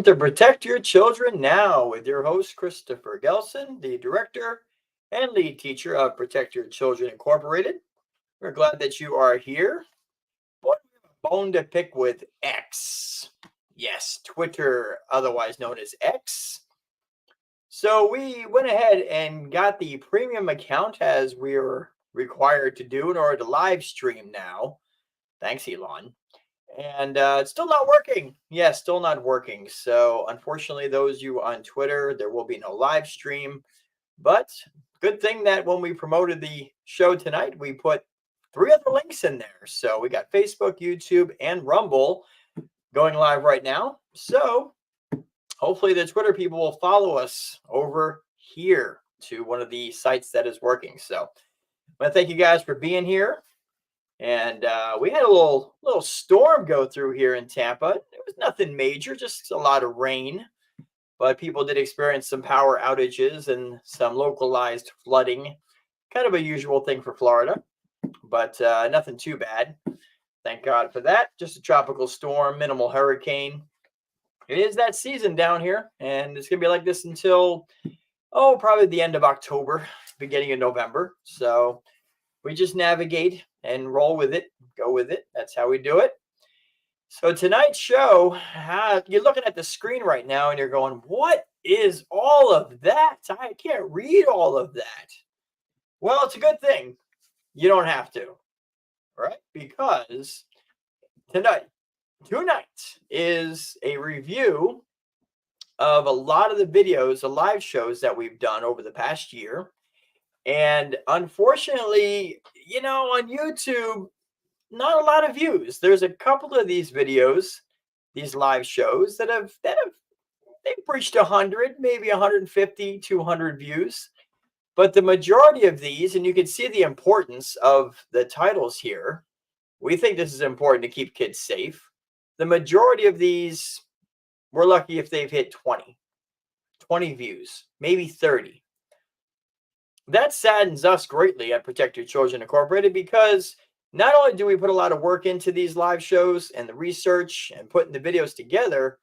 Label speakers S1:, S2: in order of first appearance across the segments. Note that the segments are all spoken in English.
S1: Welcome to Protect Your Children Now with your host, Christopher Gelson, the director and lead teacher of Protect Your Children Incorporated. We're glad that you are here. What bone to pick with X? Yes, Twitter, otherwise known as X. So we went ahead and got the premium account as we were required to do in order to live stream now. Thanks, Elon. And it's still not working. Yeah, still not working. So unfortunately, those of you on Twitter, there will be no live stream. But good thing that when we promoted the show tonight, we put 3 other links in there. So we got Facebook, YouTube, and Rumble going live right now. So hopefully the Twitter people will follow us over here to one of the sites that is working. So I want to thank you guys for being here. And we had a little storm go through here in Tampa. It was nothing major, just a lot of rain. But people did experience some power outages and some localized flooding. Kind of a usual thing for Florida, but nothing too bad. Thank God for that. Just a tropical storm, minimal hurricane. It is that season down here, and it's going to be like this until, probably the end of October, beginning of November. So we just navigate and roll with it, go with it. That's how we do it. So tonight's show, you're looking at the screen right now and you're going, what is all of that? I can't read all of that. Well, it's a good thing. You don't have to, right? Because tonight is a review of a lot of the videos, the live shows that we've done over the past year. And unfortunately, on YouTube, not a lot of views. There's a couple of these videos, these live shows they've reached 100, maybe 150, 200 views. But the majority of these, and you can see the importance of the titles here. We think this is important to keep kids safe. The majority of these, we're lucky if they've hit 20 views, maybe 30. That saddens us greatly at Protect Your Children Incorporated because not only do we put a lot of work into these live shows and the research and putting the videos together,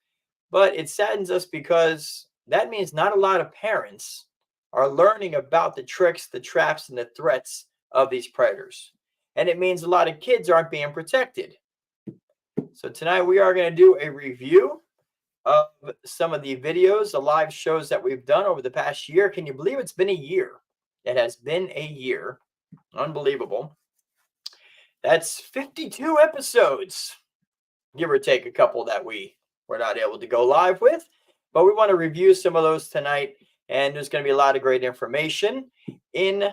S1: but it saddens us because that means not a lot of parents are learning about the tricks, the traps, and the threats of these predators. And it means a lot of kids aren't being protected. So tonight we are going to do a review of some of the videos, the live shows that we've done over the past year. Can you believe it's been a year? It has been a year. Unbelievable. That's 52 episodes, give or take a couple that we were not able to go live with. But we want to review some of those tonight. And there's going to be a lot of great information in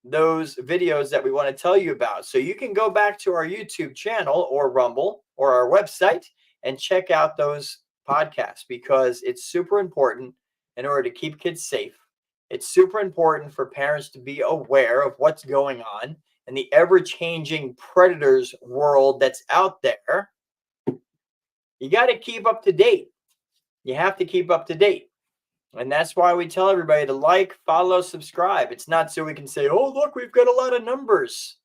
S1: those videos that we want to tell you about. So you can go back to our YouTube channel or Rumble or our website and check out those podcasts because it's super important in order to keep kids safe. It's super important for parents to be aware of what's going on in the ever-changing predators world that's out there. You got to keep up to date. You have to keep up to date. And that's why we tell everybody to like, follow, subscribe. It's not so we can say, oh, look, we've got a lot of numbers.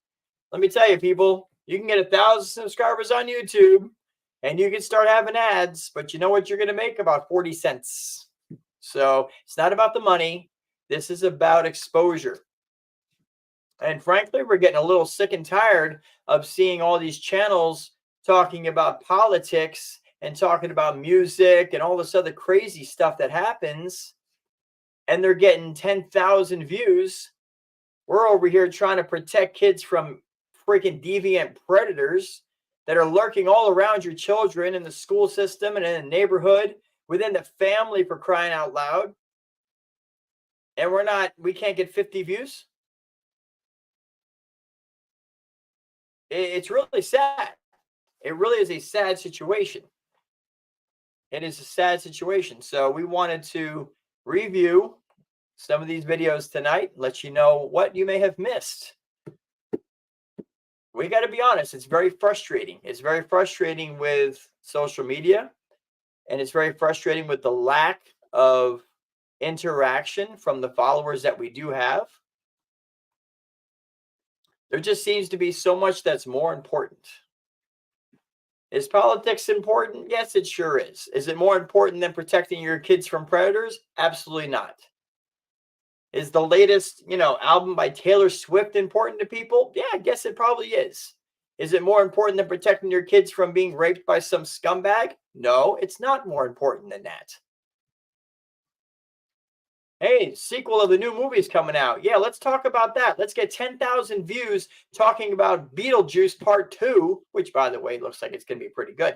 S1: Let me tell you, people, you can get 1,000 subscribers on YouTube and you can start having ads, but you know what you're going to make? About 40 cents. So it's not about the money. This is about exposure. And frankly, we're getting a little sick and tired of seeing all these channels talking about politics and talking about music and all this other crazy stuff that happens. And they're getting 10,000 views. We're over here trying to protect kids from freaking deviant predators that are lurking all around your children in the school system and in the neighborhood, within the family, for crying out loud. And we can't get 50 views. It's really sad. It really is a sad situation. It is a sad situation. So we wanted to review some of these videos tonight, let you know what you may have missed. We got to be honest, it's very frustrating. It's very frustrating with social media, and it's very frustrating with the lack of interaction from the followers that we do have. There just seems to be so much that's more important. Is politics important? Yes, it sure is. Is it more important than protecting your kids from predators? Absolutely not. Is the latest, album by Taylor Swift important to people? Yeah, I guess it probably is. Is it more important than protecting your kids from being raped by some scumbag? No, it's not more important than that. Hey, sequel of the new movie is coming out. Yeah, let's talk about that. Let's get 10,000 views talking about Beetlejuice Part 2, which, by the way, looks like it's going to be pretty good.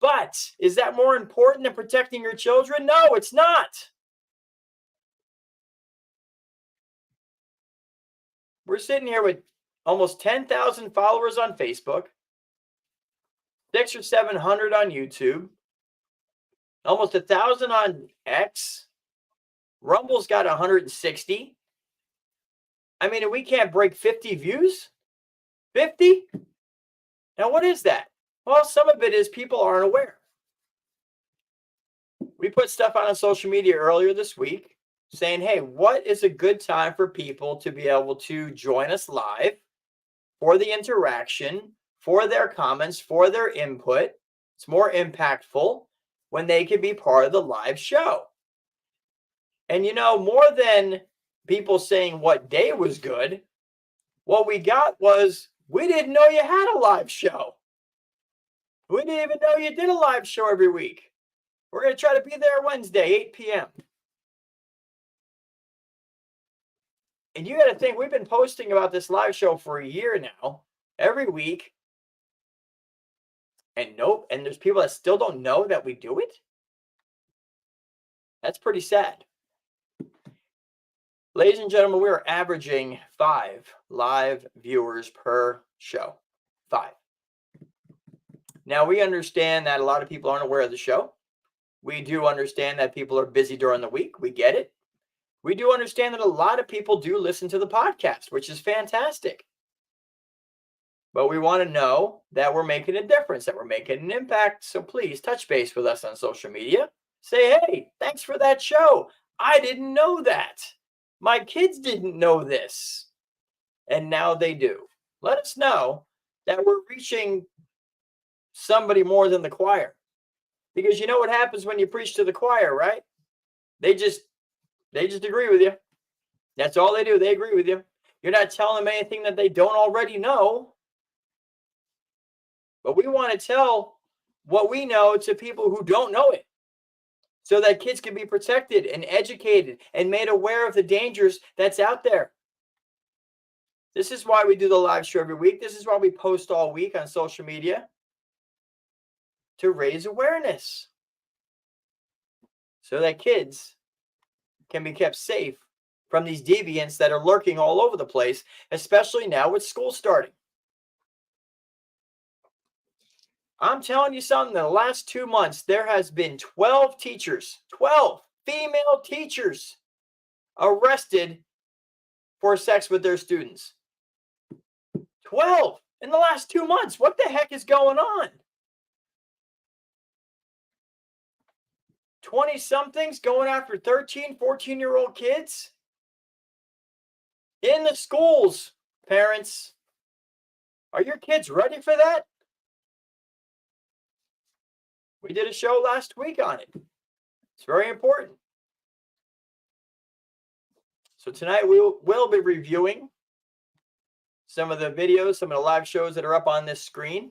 S1: But is that more important than protecting your children? No, it's not. We're sitting here with almost 10,000 followers on Facebook, 600 or 700 on YouTube, almost 1,000 on X. Rumble's got 160. I mean, we can't break 50 views? 50? Now, what is that? Well, some of it is people aren't aware. We put stuff out on social media earlier this week saying, hey, what is a good time for people to be able to join us live for the interaction, for their comments, for their input? It's more impactful when they can be part of the live show. And more than people saying what day was good, what we got was, we didn't know you had a live show. We didn't even know you did a live show every week. We're going to try to be there Wednesday, 8 p.m. And you got to think, we've been posting about this live show for a year now, every week. And nope, and there's people that still don't know that we do it. That's pretty sad. Ladies and gentlemen, we are averaging 5 live viewers per show. 5. Now, we understand that a lot of people aren't aware of the show. We do understand that people are busy during the week. We get it. We do understand that a lot of people do listen to the podcast, which is fantastic. But we want to know that we're making a difference, that we're making an impact. So please touch base with us on social media. Say, hey, thanks for that show. I didn't know that. My kids didn't know this. And now they do. Let us know that we're reaching somebody more than the choir. Because you know what happens when you preach to the choir, right? They just agree with you. That's all they do. They agree with you. You're not telling them anything that they don't already know. But we want to tell what we know to people who don't know it, so that kids can be protected and educated and made aware of the dangers that's out there. This is why we do the live show every week. This is why we post all week on social media, to raise awareness so that kids can be kept safe from these deviants that are lurking all over the place, especially now with school starting. I'm telling you something, in the last 2 months, there has been 12 teachers, 12 female teachers arrested for sex with their students. 12 in the last 2 months. What the heck is going on? 20-somethings going after 13, 14-year-old kids in the schools. Parents, are your kids ready for that? We did a show last week on it. It's very important. So tonight we'll be reviewing some of the videos, some of the live shows that are up on this screen.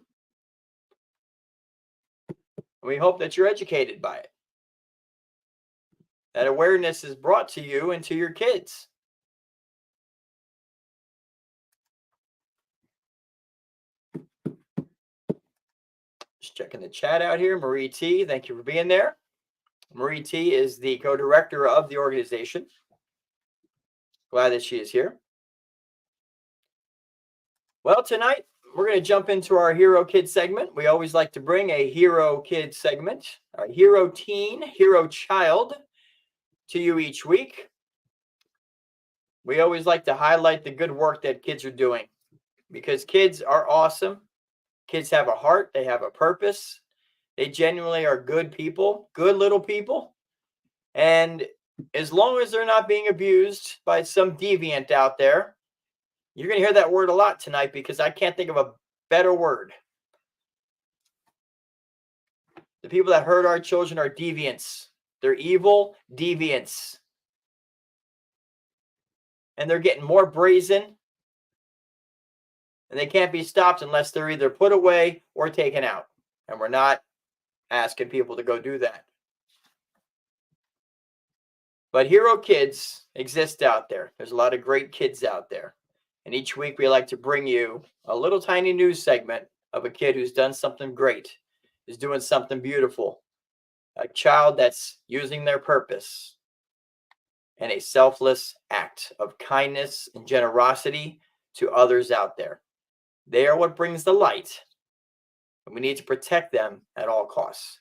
S1: We hope that you're educated by it. That awareness is brought to you and to your kids. Just checking the chat out here. Marie T, thank you for being there. Marie T is the co-director of the organization. Glad that she is here. Well, tonight we're going to jump into our Hero Kid segment. We always like to bring a Hero Kid segment, a Hero Teen, Hero Child to you each week. We always like to highlight the good work that kids are doing, because kids are awesome. Kids have a heart. They have a purpose. They genuinely are good people, good little people. And as long as they're not being abused by some deviant out there, you're going to hear that word a lot tonight, because I can't think of a better word. The people that hurt our children are deviants. They're evil deviants. And they're getting more brazen. And they can't be stopped unless they're either put away or taken out. And we're not asking people to go do that. But hero kids exist out there. There's a lot of great kids out there. And each week we like to bring you a little tiny news segment of a kid who's done something great, is doing something beautiful, a child that's using their purpose and a selfless act of kindness and generosity to others out there. They are what brings the light, and we need to protect them at all costs.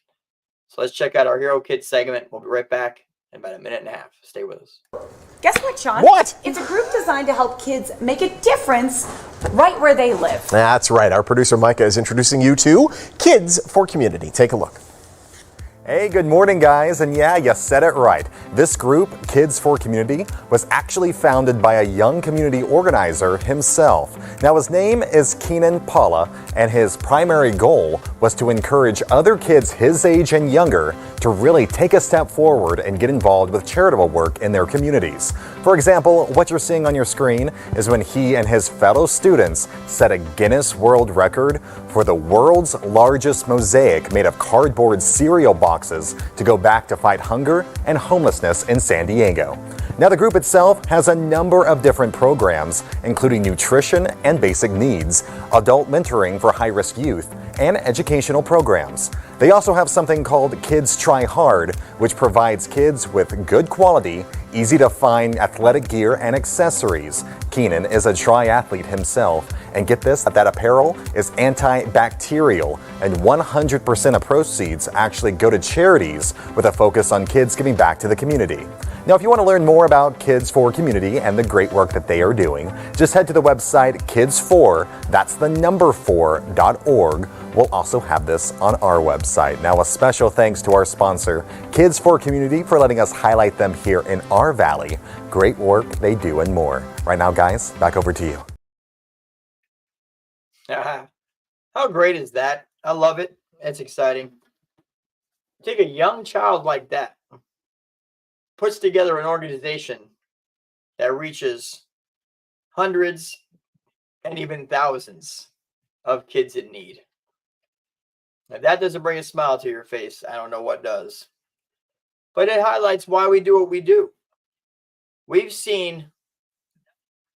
S1: So let's check out our Hero Kids segment. We'll be right back in about a minute and a half. Stay with us.
S2: Guess what, Sean?
S3: What?
S2: It's a group designed to help kids make a difference right where they live.
S3: That's right. Our producer Micah is introducing you to Kids for Community. Take a look. Hey, good morning, guys. And yeah, you said it right. This group, Kids for Community, was actually founded by a young community organizer himself. Now, his name is Keenan Paula, and his primary goal was to encourage other kids his age and younger to really take a step forward and get involved with charitable work in their communities. For example, what you're seeing on your screen is when he and his fellow students set a Guinness World Record for the world's largest mosaic made of cardboard cereal boxes to go back to fight hunger and homelessness in San Diego. Now, the group itself has a number of different programs, including nutrition and basic needs, adult mentoring for high-risk youth, and educational programs. They also have something called Kids Try Hard, which provides kids with good quality, easy-to-find athletic gear and accessories. Keenan is a triathlete himself, and get this, that apparel is antibacterial, and 100% of proceeds actually go to charities with a focus on kids giving back to the community. Now, if you want to learn more about Kids for Community and the great work that they are doing, just head to the website kids4, that's the number 4.org. We'll also have this on our website. Now, a special thanks to our sponsor, Kids for Community, for letting us highlight them here in our valley. Great work they do and more. Right now, guys, back over to you.
S1: How great is that? I love it. It's exciting. Take a young child like that, puts together an organization that reaches hundreds and even thousands of kids in need. If that doesn't bring a smile to your face, I don't know what does. But it highlights why we do what we do. We've seen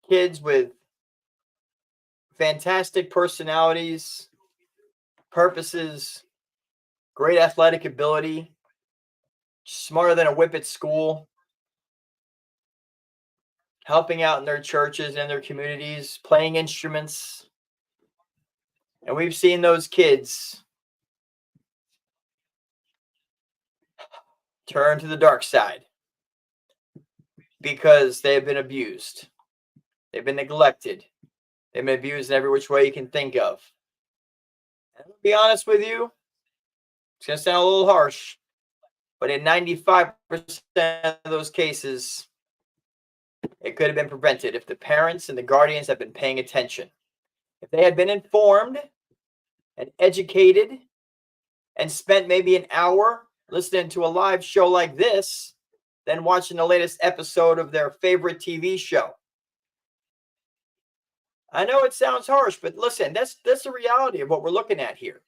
S1: kids with fantastic personalities, purposes, great athletic ability, smarter than a whip at school, helping out in their churches and their communities, playing instruments. And we've seen those kids turn to the dark side because they have been abused. They've been neglected. They've been abused in every which way you can think of. And to be honest with you, it's going to sound a little harsh, but in 95% of those cases, it could have been prevented if the parents and the guardians had been paying attention. If they had been informed and educated and spent maybe an hour listening to a live show like this, then watching the latest episode of their favorite TV show. I know it sounds harsh, but listen, that's the reality of what we're looking at here.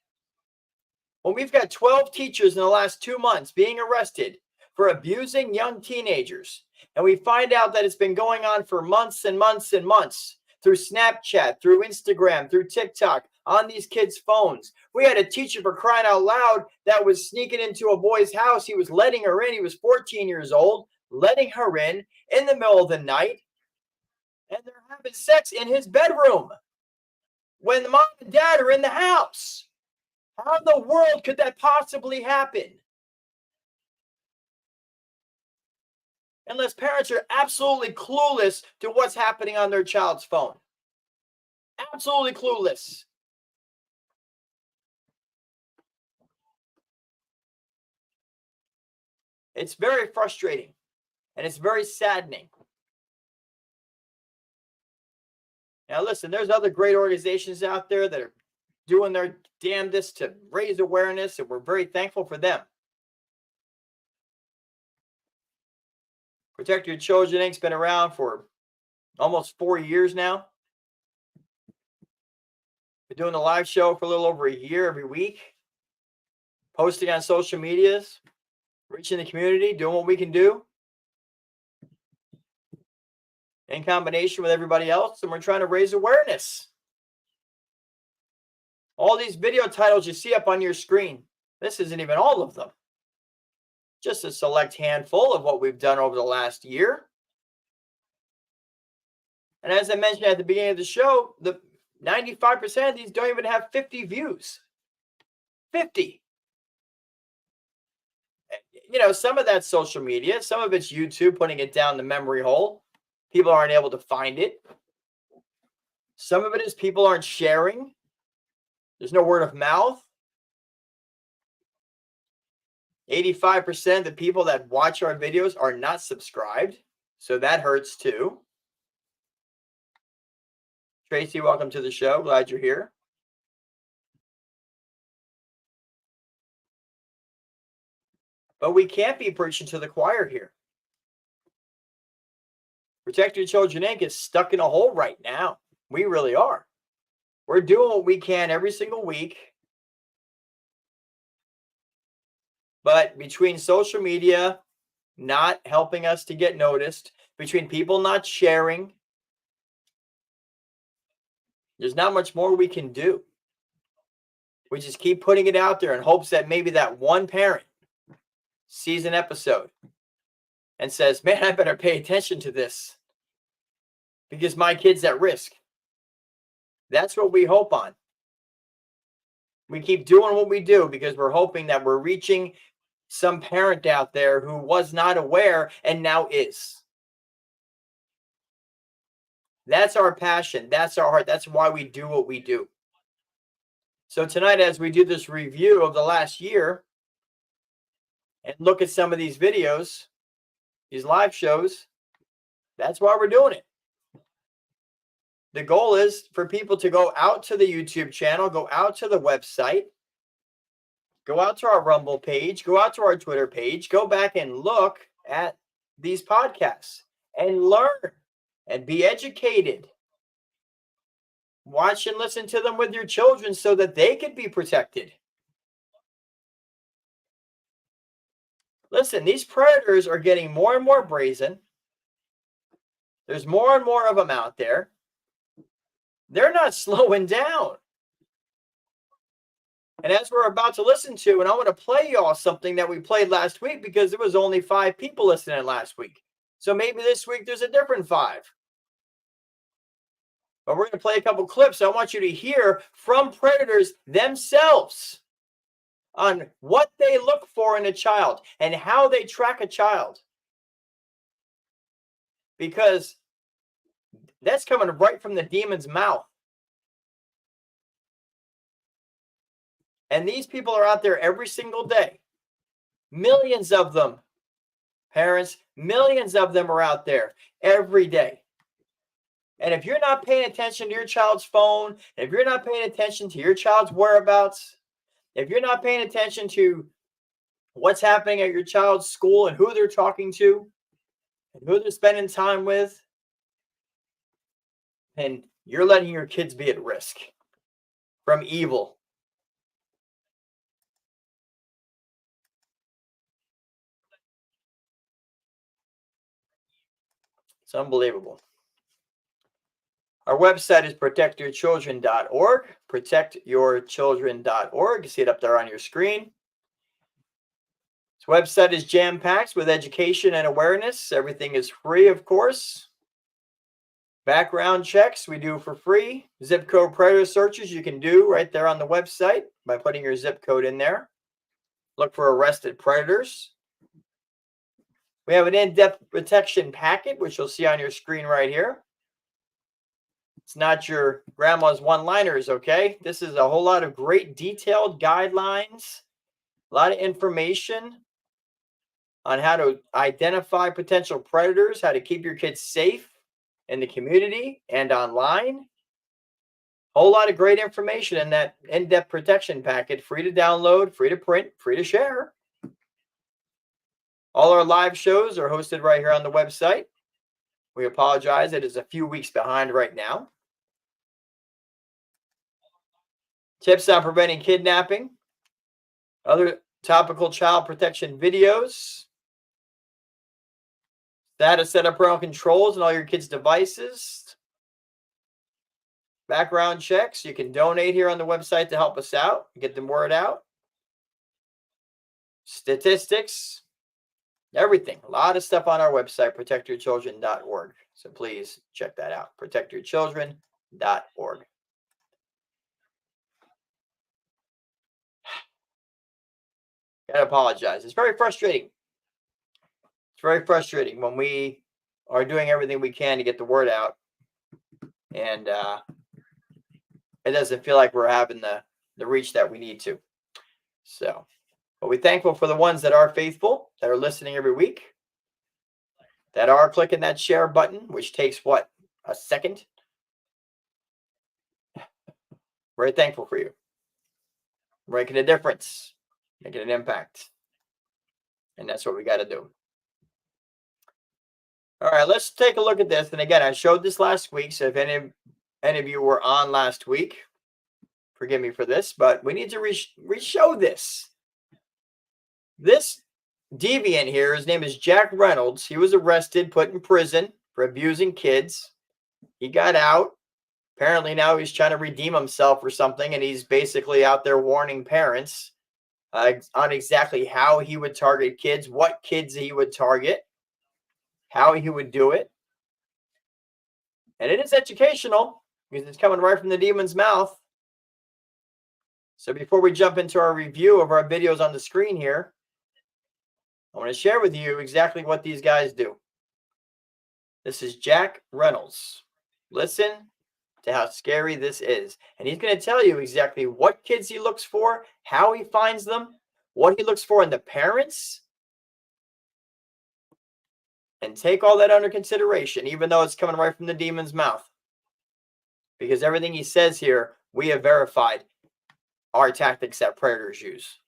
S1: When we've got 12 teachers in the last 2 months being arrested for abusing young teenagers, and we find out that it's been going on for months and months and months through Snapchat, through Instagram, through TikTok, on these kids' phones. We had a teacher, for crying out loud, that was sneaking into a boy's house. He was letting her in. He was 14 years old, letting her in the middle of the night. And they're having sex in his bedroom when the mom and dad are in the house. How in the world could that possibly happen? Unless parents are absolutely clueless to what's happening on their child's phone. Absolutely clueless. It's very frustrating and it's very saddening. Now, listen, there's other great organizations out there that are doing their damnedest to raise awareness, and we're very thankful for them. Protect Your Children Inc.'s been around for almost 4 years now. Been doing the live show for a little over a year every week, posting on social medias, reaching the community, doing what we can do in combination with everybody else, and we're trying to raise awareness. All these video titles you see up on your screen, this isn't even all of them. Just a select handful of what we've done over the last year. And as I mentioned at the beginning of the show, the 95% of these don't even have 50 views. 50. You know, some of that's social media. Some of it's YouTube putting it down the memory hole. People aren't able to find it. Some of it is people aren't sharing. There's no word of mouth. 85% of the people that watch our videos are not subscribed. So that hurts too. Tracy, welcome to the show. Glad you're here. But we can't be preaching to the choir here. Protect Your Children Inc. is stuck in a hole right now. We really are. We're doing what we can every single week. But between social media not helping us to get noticed, between people not sharing, there's not much more we can do. We just keep putting it out there in hopes that maybe that one parent sees an episode and says, man, I better pay attention to this because my kid's at risk. That's what we hope on. We keep doing what we do because we're hoping that we're reaching some parent out there who was not aware and now is. That's our passion. That's our heart. That's why we do what we do. So tonight, as we do this review of the last year and look at some of these videos, these live shows, that's why we're doing it. The goal is for people to go out to the YouTube channel, go out to the website, go out to our Rumble page, go out to our Twitter page, go back and look at these podcasts and learn and be educated. Watch and listen to them with your children so that they can be protected. Listen, these predators are getting more and more brazen. There's more and more of them out there. They're not slowing down. And as we're about to listen to, and I want to play y'all something that we played last week because there was only 5 people listening last week. So maybe this week there's a different 5. But we're going to play a couple clips. I want you to hear from predators themselves on what they look for in a child and how they track a child. Because that's coming right from the demon's mouth. And these people are out there every single day. Millions of them. Parents, millions of them are out there every day. And if you're not paying attention to your child's phone, if you're not paying attention to your child's whereabouts, if you're not paying attention to what's happening at your child's school and who they're talking to, and who they're spending time with, and you're letting your kids be at risk from evil. It's unbelievable. Our website is protectyourchildren.org, protectyourchildren.org. You see it up there on your screen. This website is jam-packed with education and awareness. Everything is free, of course. Background checks we do for free. Zip code predator searches you can do right there on the website by putting your zip code in there. Look for arrested predators. We have an in-depth protection packet, which you'll see on your screen right here. It's not your grandma's one-liners, okay? This is a whole lot of great detailed guidelines, a lot of information on how to identify potential predators, how to keep your kids safe in the community and online. Whole lot of great information in that in-depth protection packet, free to download, free to print, free to share. All our live shows are hosted right here on the website. We apologize, it is a few weeks behind right now. Tips on preventing kidnapping, other topical child protection videos, how to set up parental controls on all your kids' devices, background checks. You can donate here on the website to help us out, get the word out. Statistics, everything. A lot of stuff on our website, protectyourchildren.org. So please check that out, protectyourchildren.org. Gotta apologize. It's very frustrating. It's very frustrating when we are doing everything we can to get the word out, and it doesn't feel like we're having the reach that we need to. So, but we're thankful for the ones that are faithful, that are listening every week, that are clicking that share button, which takes what, a second? Very thankful for you. Making a difference, making an impact. And that's what we got to do. All right, let's take a look at this. And again, I showed this last week. So if any of you were on last week, forgive me for this, but we need to re-show this. This deviant here, his name is Jack Reynolds. He was arrested, put in prison for abusing kids. He got out. Apparently now he's trying to redeem himself or something, and he's basically out there warning parents on exactly how he would target kids, what kids he would target, how he would do it. And it is educational because it's coming right from the demon's mouth. So before we jump into our review of our videos on the screen here, I want to share with you exactly what these guys do. This is Jack Reynolds. Listen to how scary this is. And he's going to tell you exactly what kids he looks for, how he finds them, what he looks for in the parents. And take all that under consideration, even though it's coming right from the demon's mouth. Because everything he says here, we have verified are tactics that predators use.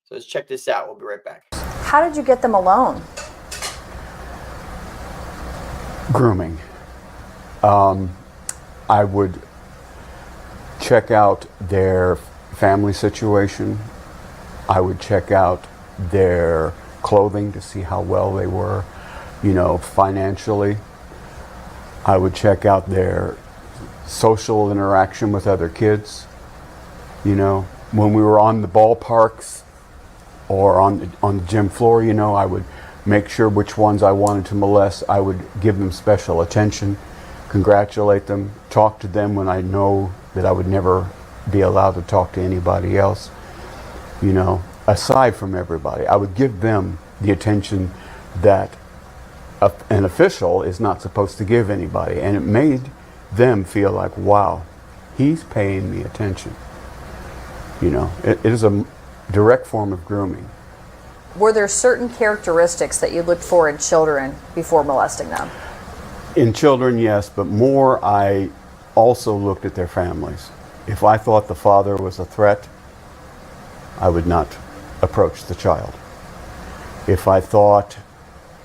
S1: So let's check this out. We'll be right back.
S2: How did you get them alone?
S4: Grooming. I would check out their family situation. I would check out their clothing to see how well they were, financially. I would check out their social interaction with other kids. When we were on the ballparks or on the gym floor, I would make sure which ones I wanted to molest. I would give them special attention, congratulate them, talk to them when I know that I would never be allowed to talk to anybody else. Aside from everybody, I would give them the attention that an official is not supposed to give anybody. And it made them feel like, wow, he's paying me attention. It is a direct form of grooming.
S2: Were there certain characteristics that you looked for in children before molesting them?
S4: In children, yes, but more I also looked at their families. If I thought the father was a threat, I would not approach the child. If I thought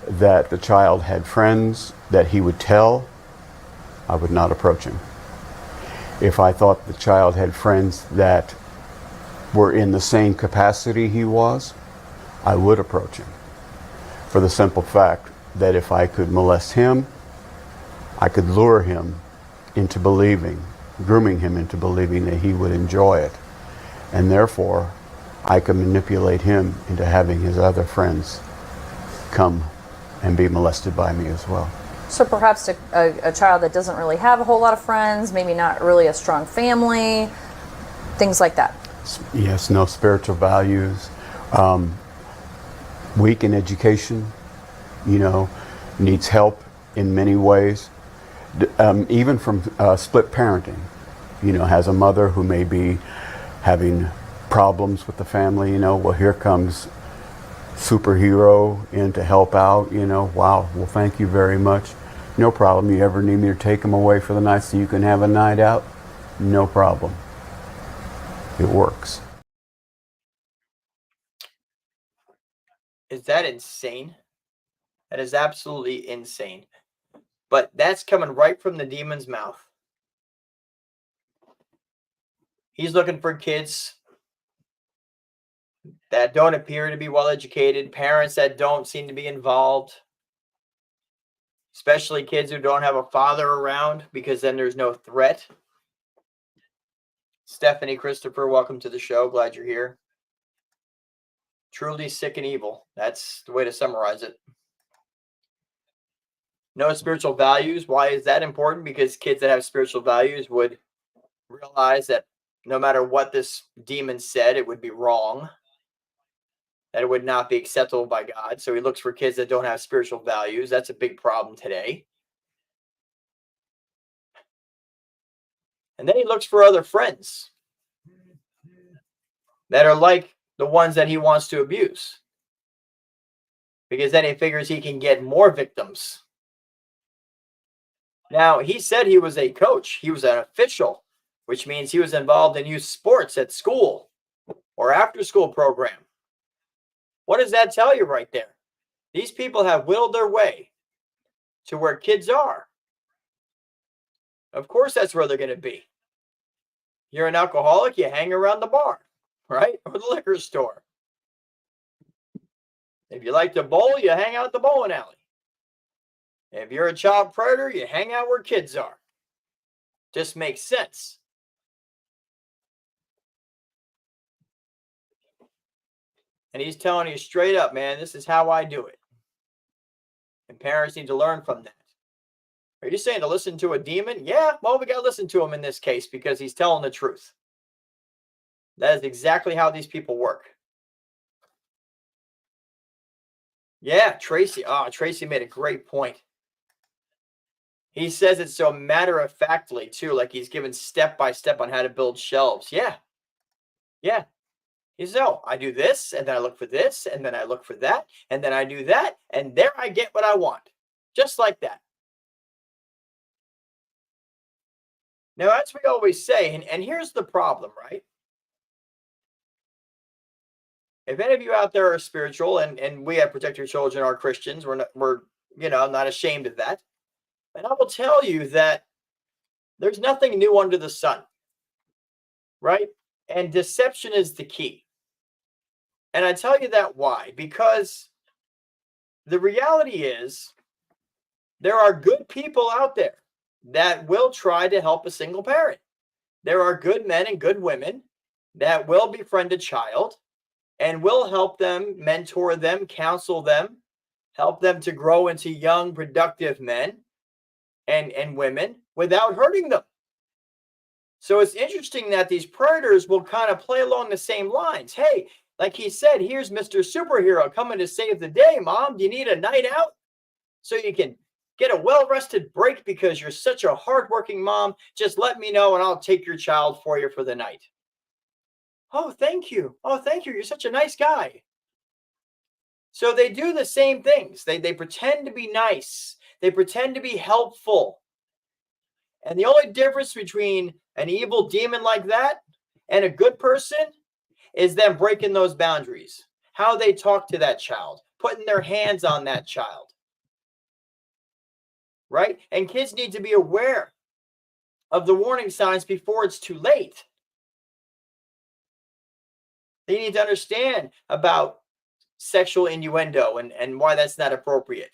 S4: that the child had friends that he would tell, I would not approach him. If I thought the child had friends that were in the same capacity he was, I would approach him. For the simple fact that if I could molest him, I could lure him into grooming him into believing that he would enjoy it. And therefore, I could manipulate him into having his other friends come and be molested by me as well.
S2: So perhaps a child that doesn't really have a whole lot of friends, maybe not really a strong family, things like that.
S4: Yes, no spiritual values, weak in education, needs help in many ways, even from split parenting, has a mother who may be having problems with the family, well, here comes superhero in to help out, wow, well, thank you very much. No problem. You ever need me to take them away for the night so you can have a night out? no problem. It works.
S1: Is that insane? That is absolutely insane. But that's coming right from the demon's mouth. He's looking for kids that don't appear to be well educated, parents that don't seem to be involved, especially kids who don't have a father around, because then there's no threat. Stephanie Christopher, welcome to the show. Glad you're here. Truly sick and evil. That's the way to summarize it. No spiritual values. Why is that important? Because kids that have spiritual values would realize that no matter what this demon said, it would be wrong, that it would not be acceptable by God. So he looks for kids that don't have spiritual values. That's a big problem today. And then he looks for other friends that are like the ones that he wants to abuse, because then he figures he can get more victims. Now, he said he was a coach. He was an official, which means he was involved in youth sports at school or after school program. What does that tell you right there? These people have whittled their way to where kids are. Of course, that's where they're going to be. You're an alcoholic, you hang around the bar, right? Or the liquor store. If you like to bowl, you hang out at the bowling alley. If you're a child predator, you hang out where kids are. Just makes sense. And he's telling you straight up, man, this is how I do it. And parents need to learn from that. Are you saying to listen to a demon? Yeah, well, we got to listen to him in this case because he's telling the truth. That is exactly how these people work. Yeah, Tracy. Tracy made a great point. He says it so matter-of-factly, too, like he's given step-by-step on how to build shelves. Yeah. Yeah. He says, oh, I do this, and then I look for this, and then I look for that, and then I do that, and there I get what I want. Just like that. Now, as we always say, and here's the problem, right? If any of you out there are spiritual, and we at Protect Your Children are Christians, we're not ashamed of that. And I will tell you that there's nothing new under the sun, right? And deception is the key. And I tell you that why? Because the reality is there are good people out there that will try to help a single parent. There are good men and good women that will befriend a child and will help them, mentor them, counsel them, help them to grow into young, productive men and women without hurting them. So it's interesting that these predators will kind of play along the same lines. Hey, like he said, here's Mr. Superhero coming to save the day, Mom. Do you need a night out so you can get a well-rested break because you're such a hardworking mom? Just let me know and I'll take your child for you for the night. Oh, thank you. Oh, thank you. You're such a nice guy. So they do the same things. They pretend to be nice. They pretend to be helpful. And the only difference between an evil demon like that and a good person is them breaking those boundaries. How they talk to that child, putting their hands on that child. Right? And kids need to be aware of the warning signs before it's too late. They need to understand about sexual innuendo and why that's not appropriate.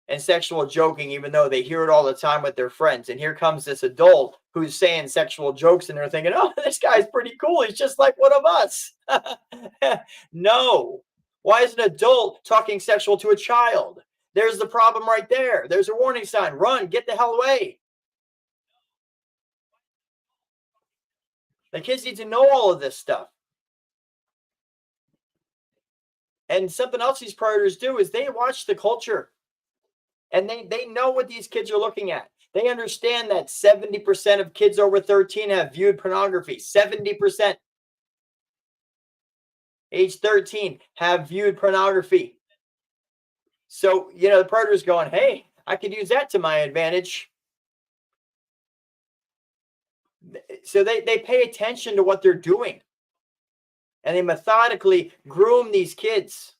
S1: And sexual joking, even though they hear it all the time with their friends. And here comes this adult who's saying sexual jokes and they're thinking, oh, this guy's pretty cool. He's just like one of us. No. Why is an adult talking sexual to a child? There's the problem right there. There's a warning sign. Run, get the hell away. The kids need to know all of this stuff. And something else these predators do is they watch the culture. And they know what these kids are looking at. They understand that 70% of kids over 13 have viewed pornography. 70%. Age 13 have viewed pornography. So, the predator's going, hey, I could use that to my advantage. So they pay attention to what they're doing. And they methodically groom these kids.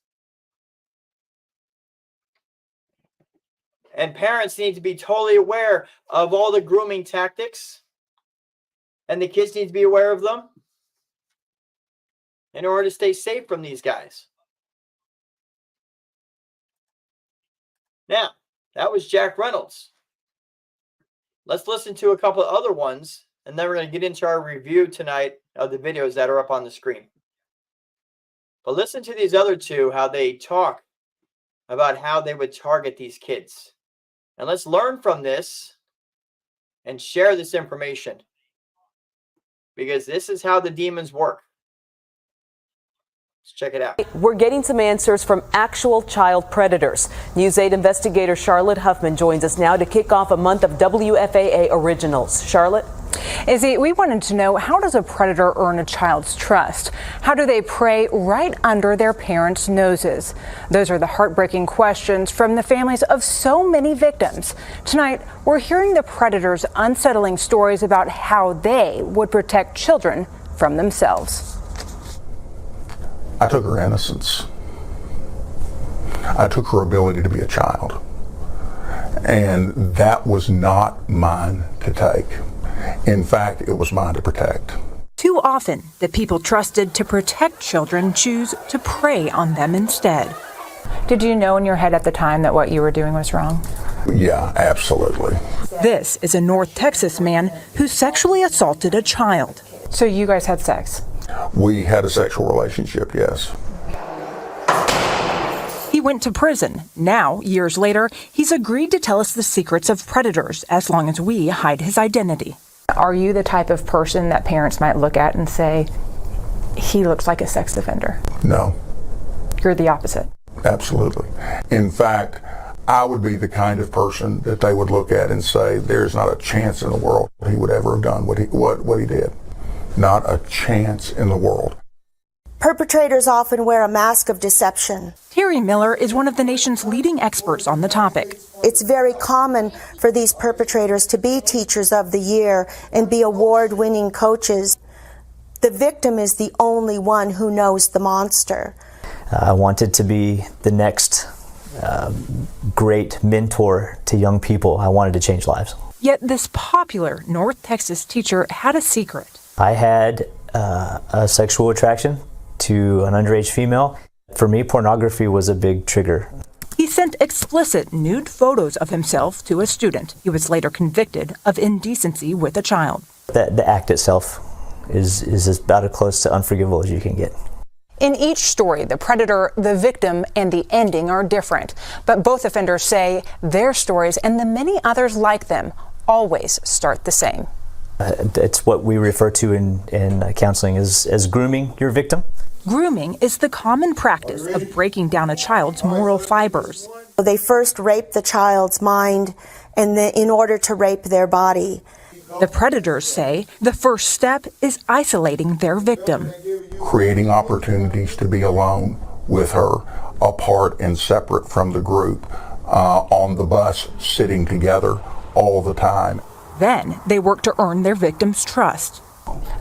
S1: And parents need to be totally aware of all the grooming tactics. And the kids need to be aware of them in order to stay safe from these guys. Now, that was Jack Reynolds. Let's listen to a couple of other ones, and then we're going to get into our review tonight of the videos that are up on the screen. But listen to these other two, how they talk about how they would target these kids. And let's learn from this and share this information, because this is how the demons work. Let's check it out.
S5: We're getting some answers from actual child predators. News 8 investigator Charlotte Huffman joins us now to kick off a month of WFAA Originals. Charlotte?
S6: Izzy, we wanted to know, how does a predator earn a child's trust? How do they prey right under their parents' noses? Those are the heartbreaking questions from the families of so many victims. Tonight, we're hearing the predators' unsettling stories about how they would protect children from themselves.
S7: I took her innocence. I took her ability to be a child. And that was not mine to take. In fact, it was mine to protect.
S8: Too often, the people trusted to protect children choose to prey on them instead.
S6: Did you know in your head at the time that what you were doing was wrong?
S7: Yeah, absolutely.
S8: This is a North Texas man who sexually assaulted a child.
S6: So you guys had sex?
S7: We had a sexual relationship, yes.
S8: He went to prison. Now, years later, he's agreed to tell us the secrets of predators as long as we hide his identity.
S6: Are you the type of person that parents might look at and say, he looks like a sex offender?
S7: No.
S6: You're the opposite.
S7: Absolutely. In fact, I would be the kind of person that they would look at and say, there's not a chance in the world he would ever have done what he did. Not a chance in the world.
S9: Perpetrators often wear a mask of deception.
S8: Terry Miller is one of the nation's leading experts on the topic.
S9: It's very common for these perpetrators to be teachers of the year and be award-winning coaches. The victim is the only one who knows the monster.
S10: I wanted to be the next great mentor to young people. I wanted to change lives.
S8: Yet this popular North Texas teacher had a secret.
S10: I had a sexual attraction to an underage female. For me, pornography was a big trigger.
S8: He sent explicit nude photos of himself to a student. He was later convicted of indecency with a child.
S10: The act itself is about as close to unforgivable as you can get.
S6: In each story, the predator, the victim, and the ending are different. But both offenders say their stories and the many others like them always start the same.
S10: It's what we refer to in counseling as grooming your victim.
S8: Grooming is the common practice of breaking down a child's moral fibers.
S9: They first rape the child's mind and in order to rape their body.
S8: The predators say the first step is isolating their victim.
S7: Creating opportunities to be alone with her, apart and separate from the group, on the bus, sitting together all the time.
S8: Then they work to earn their victim's trust.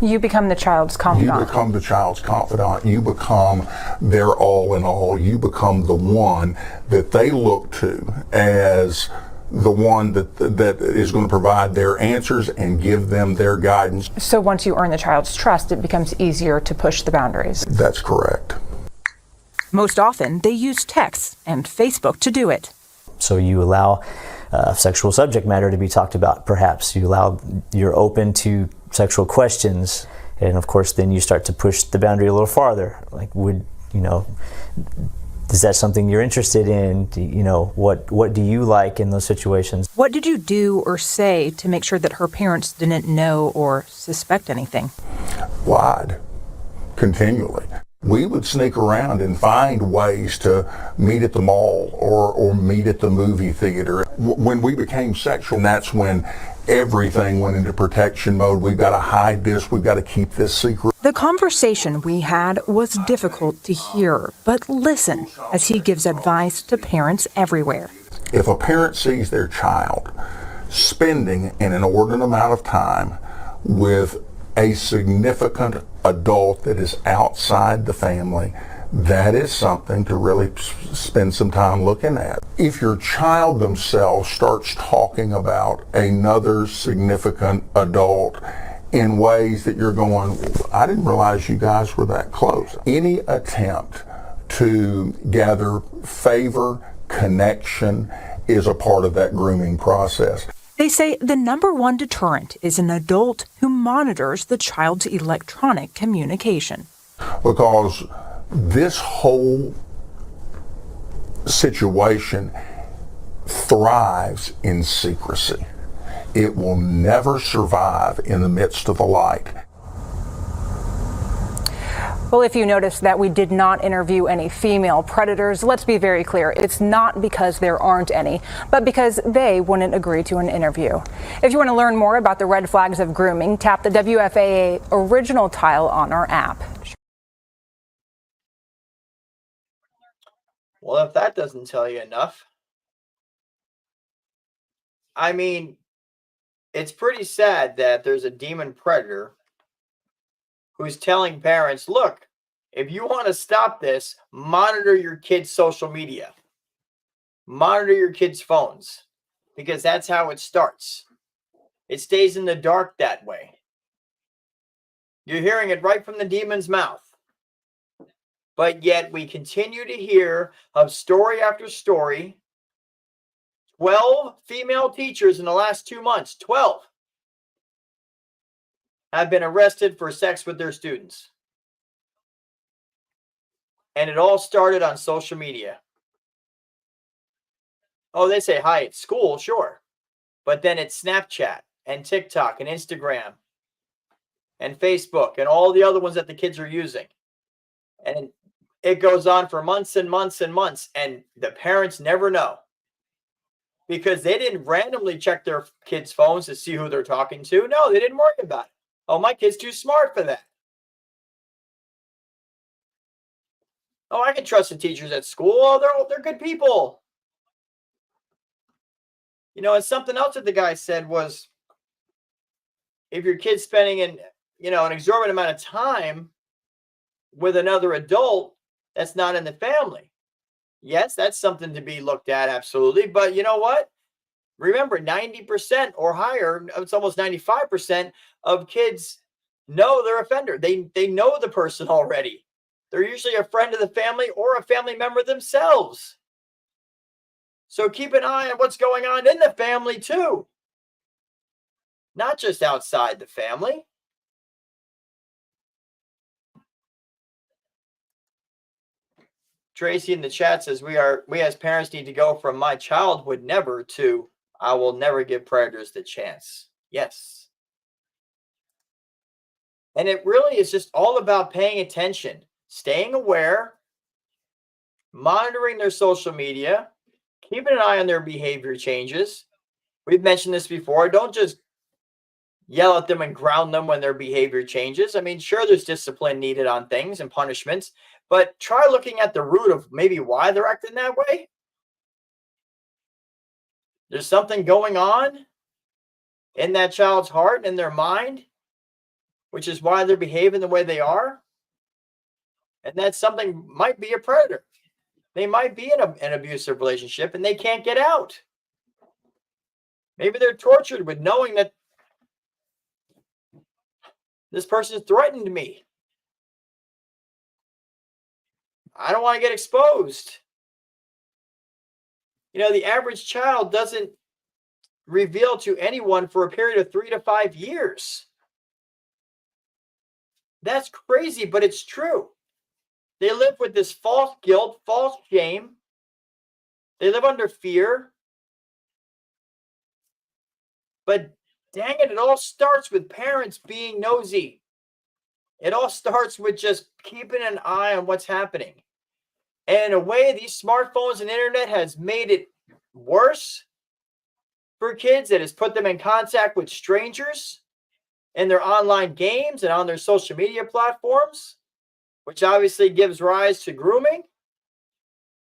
S6: You become the child's confidant.
S7: You become the child's confidant. You become their all in all. You become the one that they look to as the one that is going to provide their answers and give them their guidance.
S6: So once you earn the child's trust, it becomes easier to push the boundaries.
S7: That's correct.
S8: Most often, they use texts and Facebook to do it.
S10: So you allow sexual subject matter to be talked about, perhaps. You're open to sexual questions, and of course then you start to push the boundary a little farther. Like, is that something you're interested in? What do you like in those situations?
S8: What did you do or say to make sure that her parents didn't know or suspect anything?
S7: Lied continually. We would sneak around and find ways to meet at the mall or meet at the movie theater. When we became sexual, that's when everything went into protection mode. We've got to hide this. We've got to keep this secret.
S8: The conversation we had was difficult to hear, but listen as he gives advice to parents everywhere.
S7: If a parent sees their child spending an inordinate amount of time with a significant adult that is outside the family, that is something to really spend some time looking at. If your child themselves starts talking about another significant adult in ways that you're going, I didn't realize you guys were that close. Any attempt to gather favor, connection is a part of that grooming process.
S8: They say the number one deterrent is an adult who monitors the child's electronic communication.
S7: Because this whole situation thrives in secrecy. It will never survive in the midst of the light.
S6: Well, if you notice that we did not interview any female predators, let's be very clear. It's not because there aren't any, but because they wouldn't agree to an interview. If you want to learn more about the red flags of grooming, tap the WFAA original tile on our app.
S1: Well, if that doesn't tell you enough, I mean, it's pretty sad that there's a demon predator who's telling parents, look, if you want to stop this, monitor your kids' social media. Monitor your kids' phones, because that's how it starts. It stays in the dark that way. You're hearing it right from the demon's mouth. But yet we continue to hear of story after story. 12 female teachers in the last 2 months, 12, have been arrested for sex with their students. And it all started on social media. Oh, they say hi at school, sure. But then it's Snapchat and TikTok and Instagram and Facebook and all the other ones that the kids are using. And it goes on for months and months and months. And the parents never know, because they didn't randomly check their kids' phones to see who they're talking to. No, they didn't worry about it. Oh, my kid's too smart for that. Oh, I can trust the teachers at school. Oh, they're good people. You know, and something else that the guy said was, if your kid's spending an exorbitant amount of time with another adult that's not in the family, yes, that's something to be looked at, absolutely. But you know what? Remember, 90% or higher, it's almost 95% of kids know their offender. They know the person already. They're usually a friend of the family or a family member themselves. So keep an eye on what's going on in the family too, not just outside the family. Tracy in the chat says we as parents need to go from my child would never to I will never give predators the chance. Yes. And it really is just all about paying attention, staying aware, monitoring their social media, keeping an eye on their behavior changes. We've mentioned this before. Don't just yell at them and ground them when their behavior changes. I mean, sure, there's discipline needed on things and punishments, but try looking at the root of maybe why they're acting that way. There's something going on in that child's heart and their mind, which is why they're behaving the way they are. And that something might be a predator. They might be in an abusive relationship and they can't get out. Maybe they're tortured with knowing that this person threatened me. I don't want to get exposed. You know, the average child doesn't reveal to anyone for a period of 3 to 5 years. That's crazy, but it's true. They live with this false guilt, false shame. They live under fear. But dang it all starts with parents being nosy. It all starts with just keeping an eye on what's happening. And in a way, these smartphones and internet has made it worse for kids. It has put them in contact with strangers in their online games and on their social media platforms, which obviously gives rise to grooming.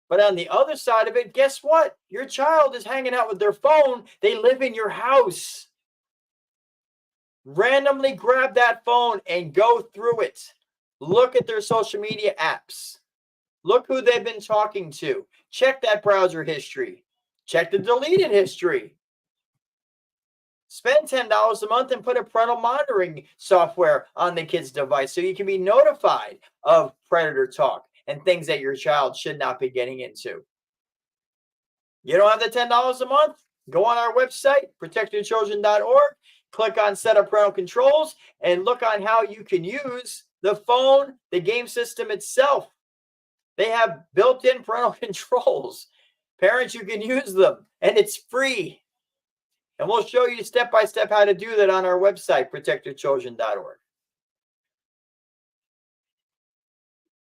S1: But on the other side of it, guess what? Your child is hanging out with their phone. They live in your house. Randomly grab that phone and go through it. Look at their social media apps. Look who they've been talking to. Check that browser history. Check the deleted history. Spend $10 a month and put a parental monitoring software on the kid's device so you can be notified of predator talk and things that your child should not be getting into. You don't have the $10 a month? Go on our website, protectyourchildren.org, click on Set Up Parental Controls, and look on how you can use the phone, the game system itself. They have built-in parental controls. Parents, you can use them, and it's free. And we'll show you step-by-step how to do that on our website, protectyourchildren.org.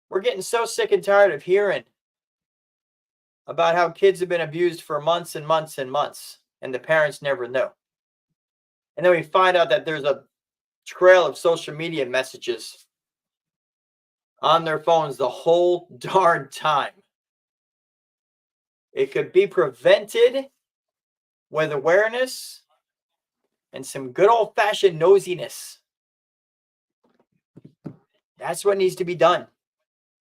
S1: We're getting so sick and tired of hearing about how kids have been abused for months and months and months, and the parents never know. And then we find out that there's a trail of social media messages on their phones the whole darn time. It could be prevented with awareness and some good old-fashioned nosiness. That's what needs to be done.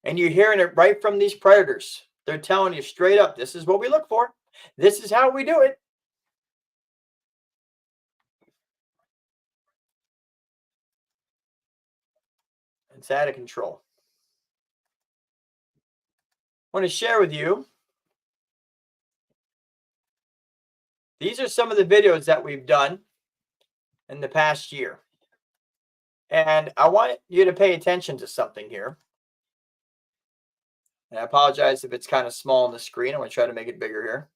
S1: And you're hearing it right from these predators. They're telling you straight up, this is what we look for. This is how we do it. It's out of control. I want to share with you, these are some of the videos that we've done in the past year. And I want you to pay attention to something here. And I apologize if it's kind of small on the screen. I'm going to try to make it bigger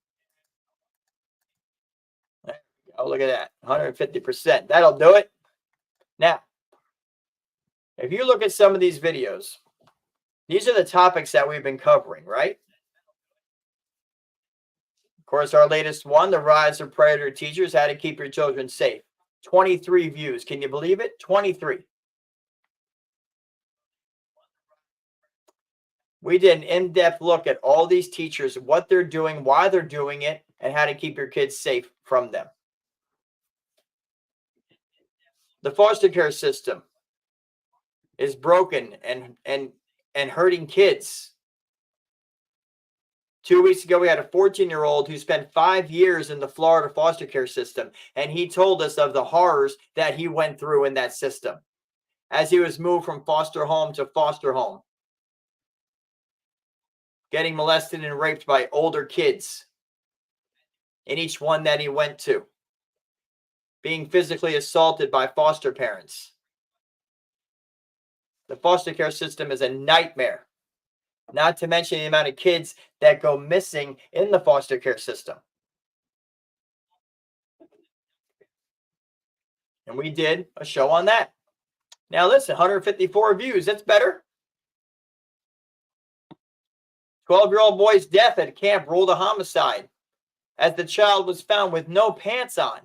S1: here. Oh, look at that. 150%. That'll do it. Now, if you look at some of these videos, these are the topics that we've been covering, right? Of course, our latest one, the rise of predator teachers, how to keep your children safe. 23 views. Can you believe it? 23. We did an in-depth look at all these teachers, what they're doing, why they're doing it, and how to keep your kids safe from them. The foster care system is broken and hurting kids. 2 weeks ago, we had a 14-year-old who spent 5 years in the Florida foster care system, and he told us of the horrors that he went through in that system as he was moved from foster home to foster home, getting molested and raped by older kids in each one that he went to, being physically assaulted by foster parents. The foster care system is a nightmare, not to mention the amount of kids that go missing in the foster care system. And we did a show on that. Now listen, 154 views, that's better. 12-year-old boy's death at camp ruled a homicide as the child was found with no pants on.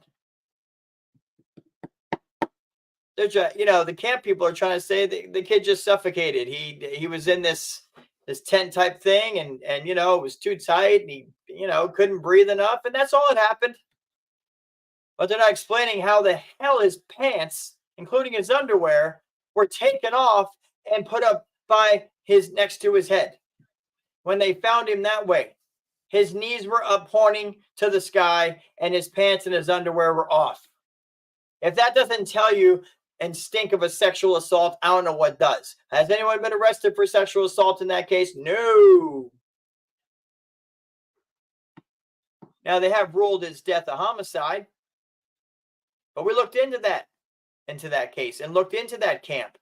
S1: The camp people are trying to say the kid just suffocated. He was in this tent type thing, and it was too tight, and he couldn't breathe enough, and that's all that happened. But they're not explaining how the hell his pants, including his underwear, were taken off and put up by next to his head. When they found him that way, his knees were up pointing to the sky, and his pants and his underwear were off. If that doesn't tell you and stink of a sexual assault, I don't know what does. Has anyone been arrested for sexual assault in that case? No. Now, they have ruled his death a homicide, but we looked into that case and looked into that camp.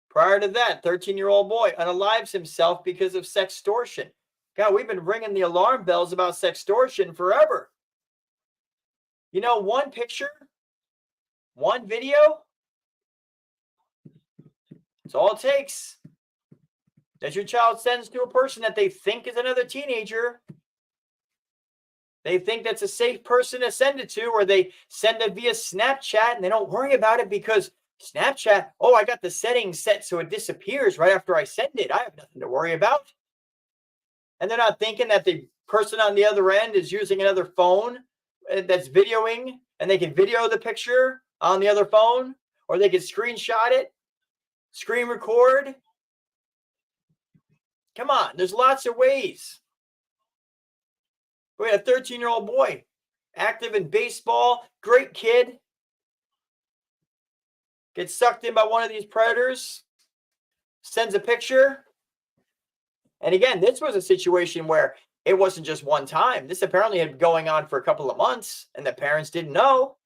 S1: Prior to that, 13-year-old boy unalives himself because of sextortion. God, we've been ringing the alarm bells about sextortion forever. One picture, one video, it's all it takes. That your child sends to a person that they think is another teenager. They think that's a safe person to send it to, or they send it via Snapchat and they don't worry about it because Snapchat, I got the settings set so it disappears right after I send it. I have nothing to worry about. And they're not thinking that the person on the other end is using another phone that's videoing, and they can video the picture on the other phone, or they can screenshot it, screen record. Come on, there's lots of ways. We had a 13-year-old boy, active in baseball, great kid, gets sucked in by one of these predators, sends a picture. And again, this was a situation where it wasn't just one time. This apparently had been going on for a couple of months, and the parents didn't know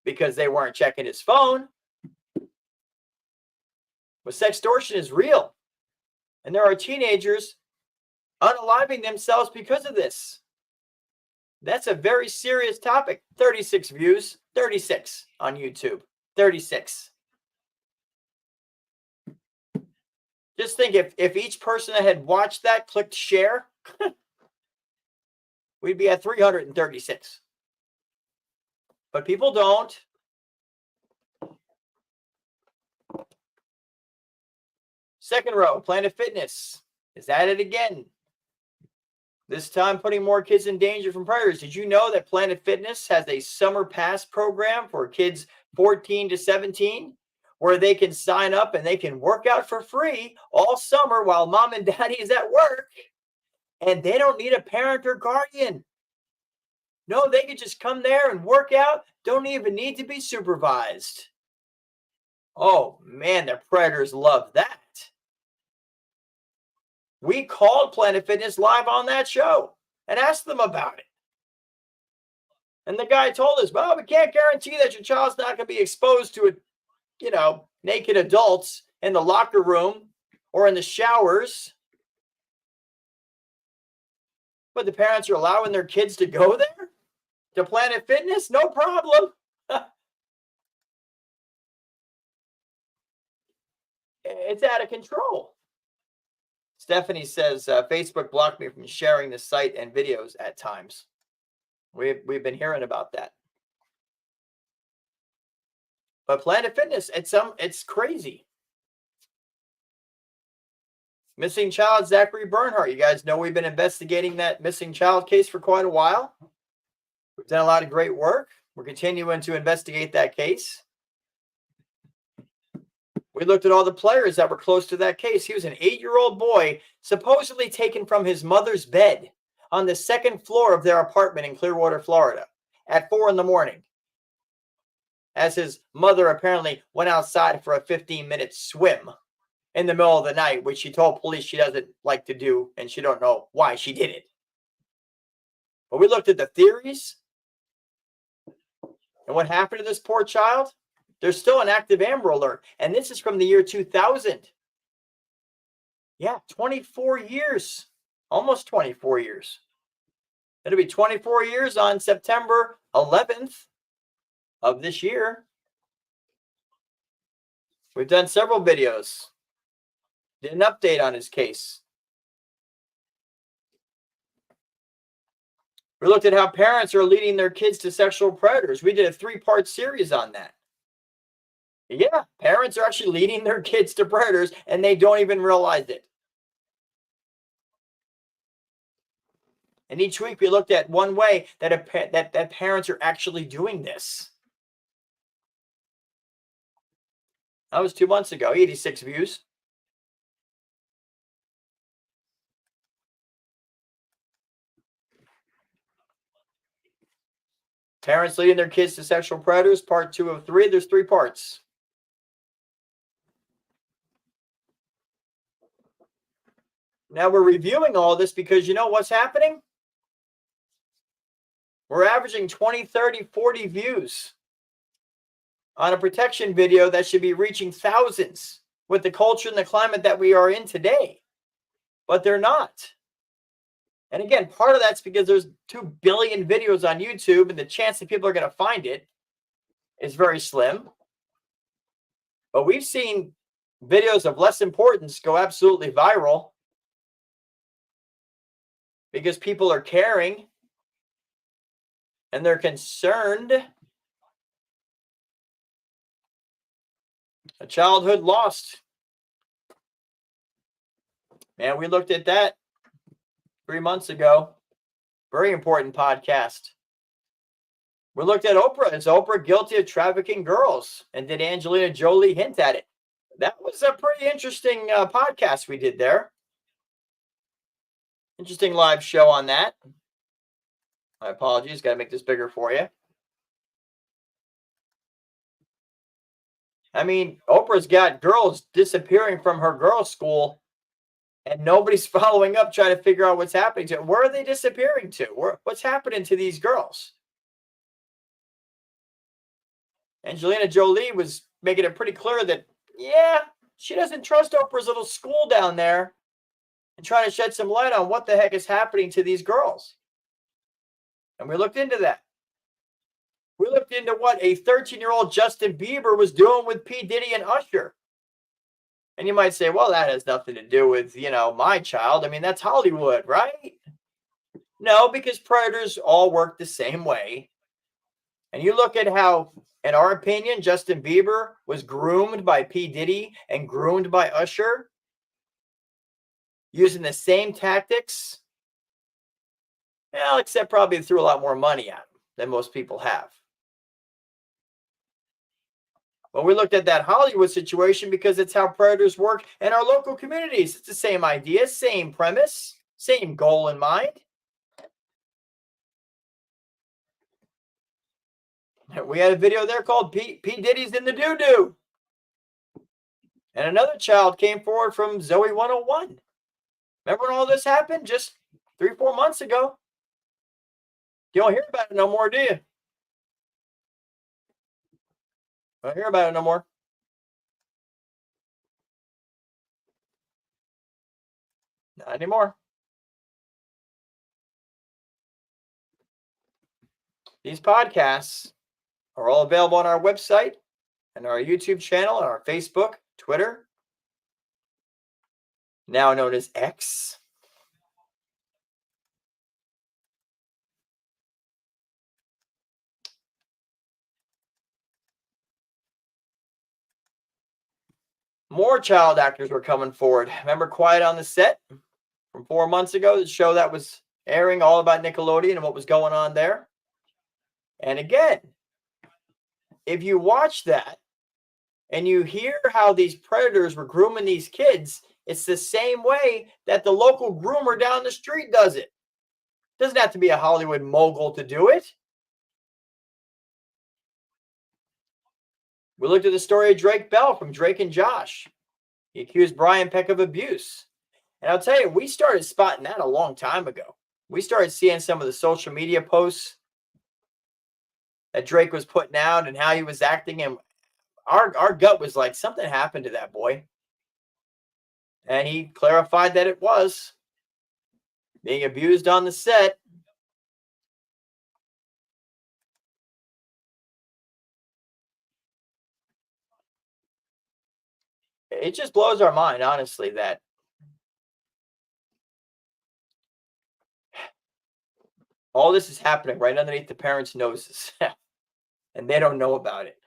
S1: because they weren't checking his phone. But sextortion is real. And there are teenagers unaliving themselves because of this. That's a very serious topic. 36 views, 36 on YouTube. 36. Just think if each person that had watched that clicked share, we'd be at 336. But people don't. Second row, Planet Fitness is at it again. This time putting more kids in danger from predators. Did you know that Planet Fitness has a summer pass program for kids 14 to 17? Where they can sign up and they can work out for free all summer while mom and daddy is at work. And they don't need a parent or guardian. No, they can just come there and work out. Don't even need to be supervised. Oh, man, the predators love that. We called Planet Fitness live on that show and asked them about it. And the guy told us, well, we can't guarantee that your child's not going to be exposed to it. Naked adults in the locker room or in the showers. But the parents are allowing their kids to go there? To Planet Fitness? No problem. It's out of control. Stephanie says, Facebook blocked me from sharing the site and videos at times. We've been hearing about that. But Planet Fitness, it's crazy. Missing child, Zachary Bernhardt. You guys know we've been investigating that missing child case for quite a while. We've done a lot of great work. We're continuing to investigate that case. We looked at all the players that were close to that case. He was an 8-year-old boy supposedly taken from his mother's bed on the second floor of their apartment in Clearwater, Florida at 4 a.m. as his mother apparently went outside for a 15-minute swim in the middle of the night, which she told police she doesn't like to do, and she don't know why she did it. But we looked at the theories and what happened to this poor child. There's still an active Amber Alert, and this is from the year 2000. Yeah, 24 years, almost 24 years. It'll be 24 years on September 11th of this year. We've done several videos. Did an update on his case. We looked at how parents are leading their kids to sexual predators. We did a 3-part series on that. Yeah, parents are actually leading their kids to predators, and they don't even realize it. And each week we looked at one way that parents are actually doing this. That was 2 months ago, 86 views. Parents leading their kids to sexual predators, part 2 of 3. There's 3 parts. Now we're reviewing all this because you know what's happening? We're averaging 20, 30, 40 views on a protection video that should be reaching thousands with the culture and the climate that we are in today. But they're not. And again, part of that's because there's 2 billion videos on YouTube, and the chance that people are going to find it is very slim. But we've seen videos of less importance go absolutely viral because people are caring and they're concerned. A childhood lost. Man, we looked at that. 3 months ago. Very important podcast. We looked at Oprah. Is Oprah guilty of trafficking girls? And did Angelina Jolie hint at it? That was a pretty interesting podcast we did there. Interesting live show on that. My apologies. Got to make this bigger for you. I mean, Oprah's got girls disappearing from her girls' school, and nobody's following up trying to figure out what's happening to them. Where are they disappearing to? What's happening to these girls? Angelina Jolie was making it pretty clear that, yeah, she doesn't trust Oprah's little school down there, and trying to shed some light on what the heck is happening to these girls. And we looked into that. We looked into what a 13-year-old Justin Bieber was doing with P. Diddy and Usher. And you might say, well, that has nothing to do with, my child. I mean, that's Hollywood, right? No, because predators all work the same way. And you look at how, in our opinion, Justin Bieber was groomed by P. Diddy and groomed by Usher, using the same tactics. Well, except probably threw a lot more money at him than most people have. But we looked at that Hollywood situation because it's how predators work in our local communities. It's the same idea, same premise, same goal in mind. We had a video there called P. Diddy's in the doo-doo. And another child came forward from Zoe 101. Remember when all this happened just 3-4 months ago? You don't hear about it no more, do you? I don't hear about it no more. Not anymore. These podcasts are all available on our website and our YouTube channel and our Facebook, Twitter, now known as X. More child actors were coming forward. Remember Quiet on the Set from 4 months ago? The show that was airing all about Nickelodeon and what was going on there. And again, if you watch that and you hear how these predators were grooming these kids, it's the same way that the local groomer down the street does it. Doesn't have to be a Hollywood mogul to do it. We looked at the story of Drake Bell from Drake and Josh. He accused Brian Peck of abuse. And I'll tell you, we started spotting that a long time ago. We started seeing some of the social media posts that Drake was putting out and how he was acting. And our gut was like, something happened to that boy. And he clarified that it was being abused on the set. It just blows our mind, honestly, that all this is happening right underneath the parents' noses. And they don't know about it.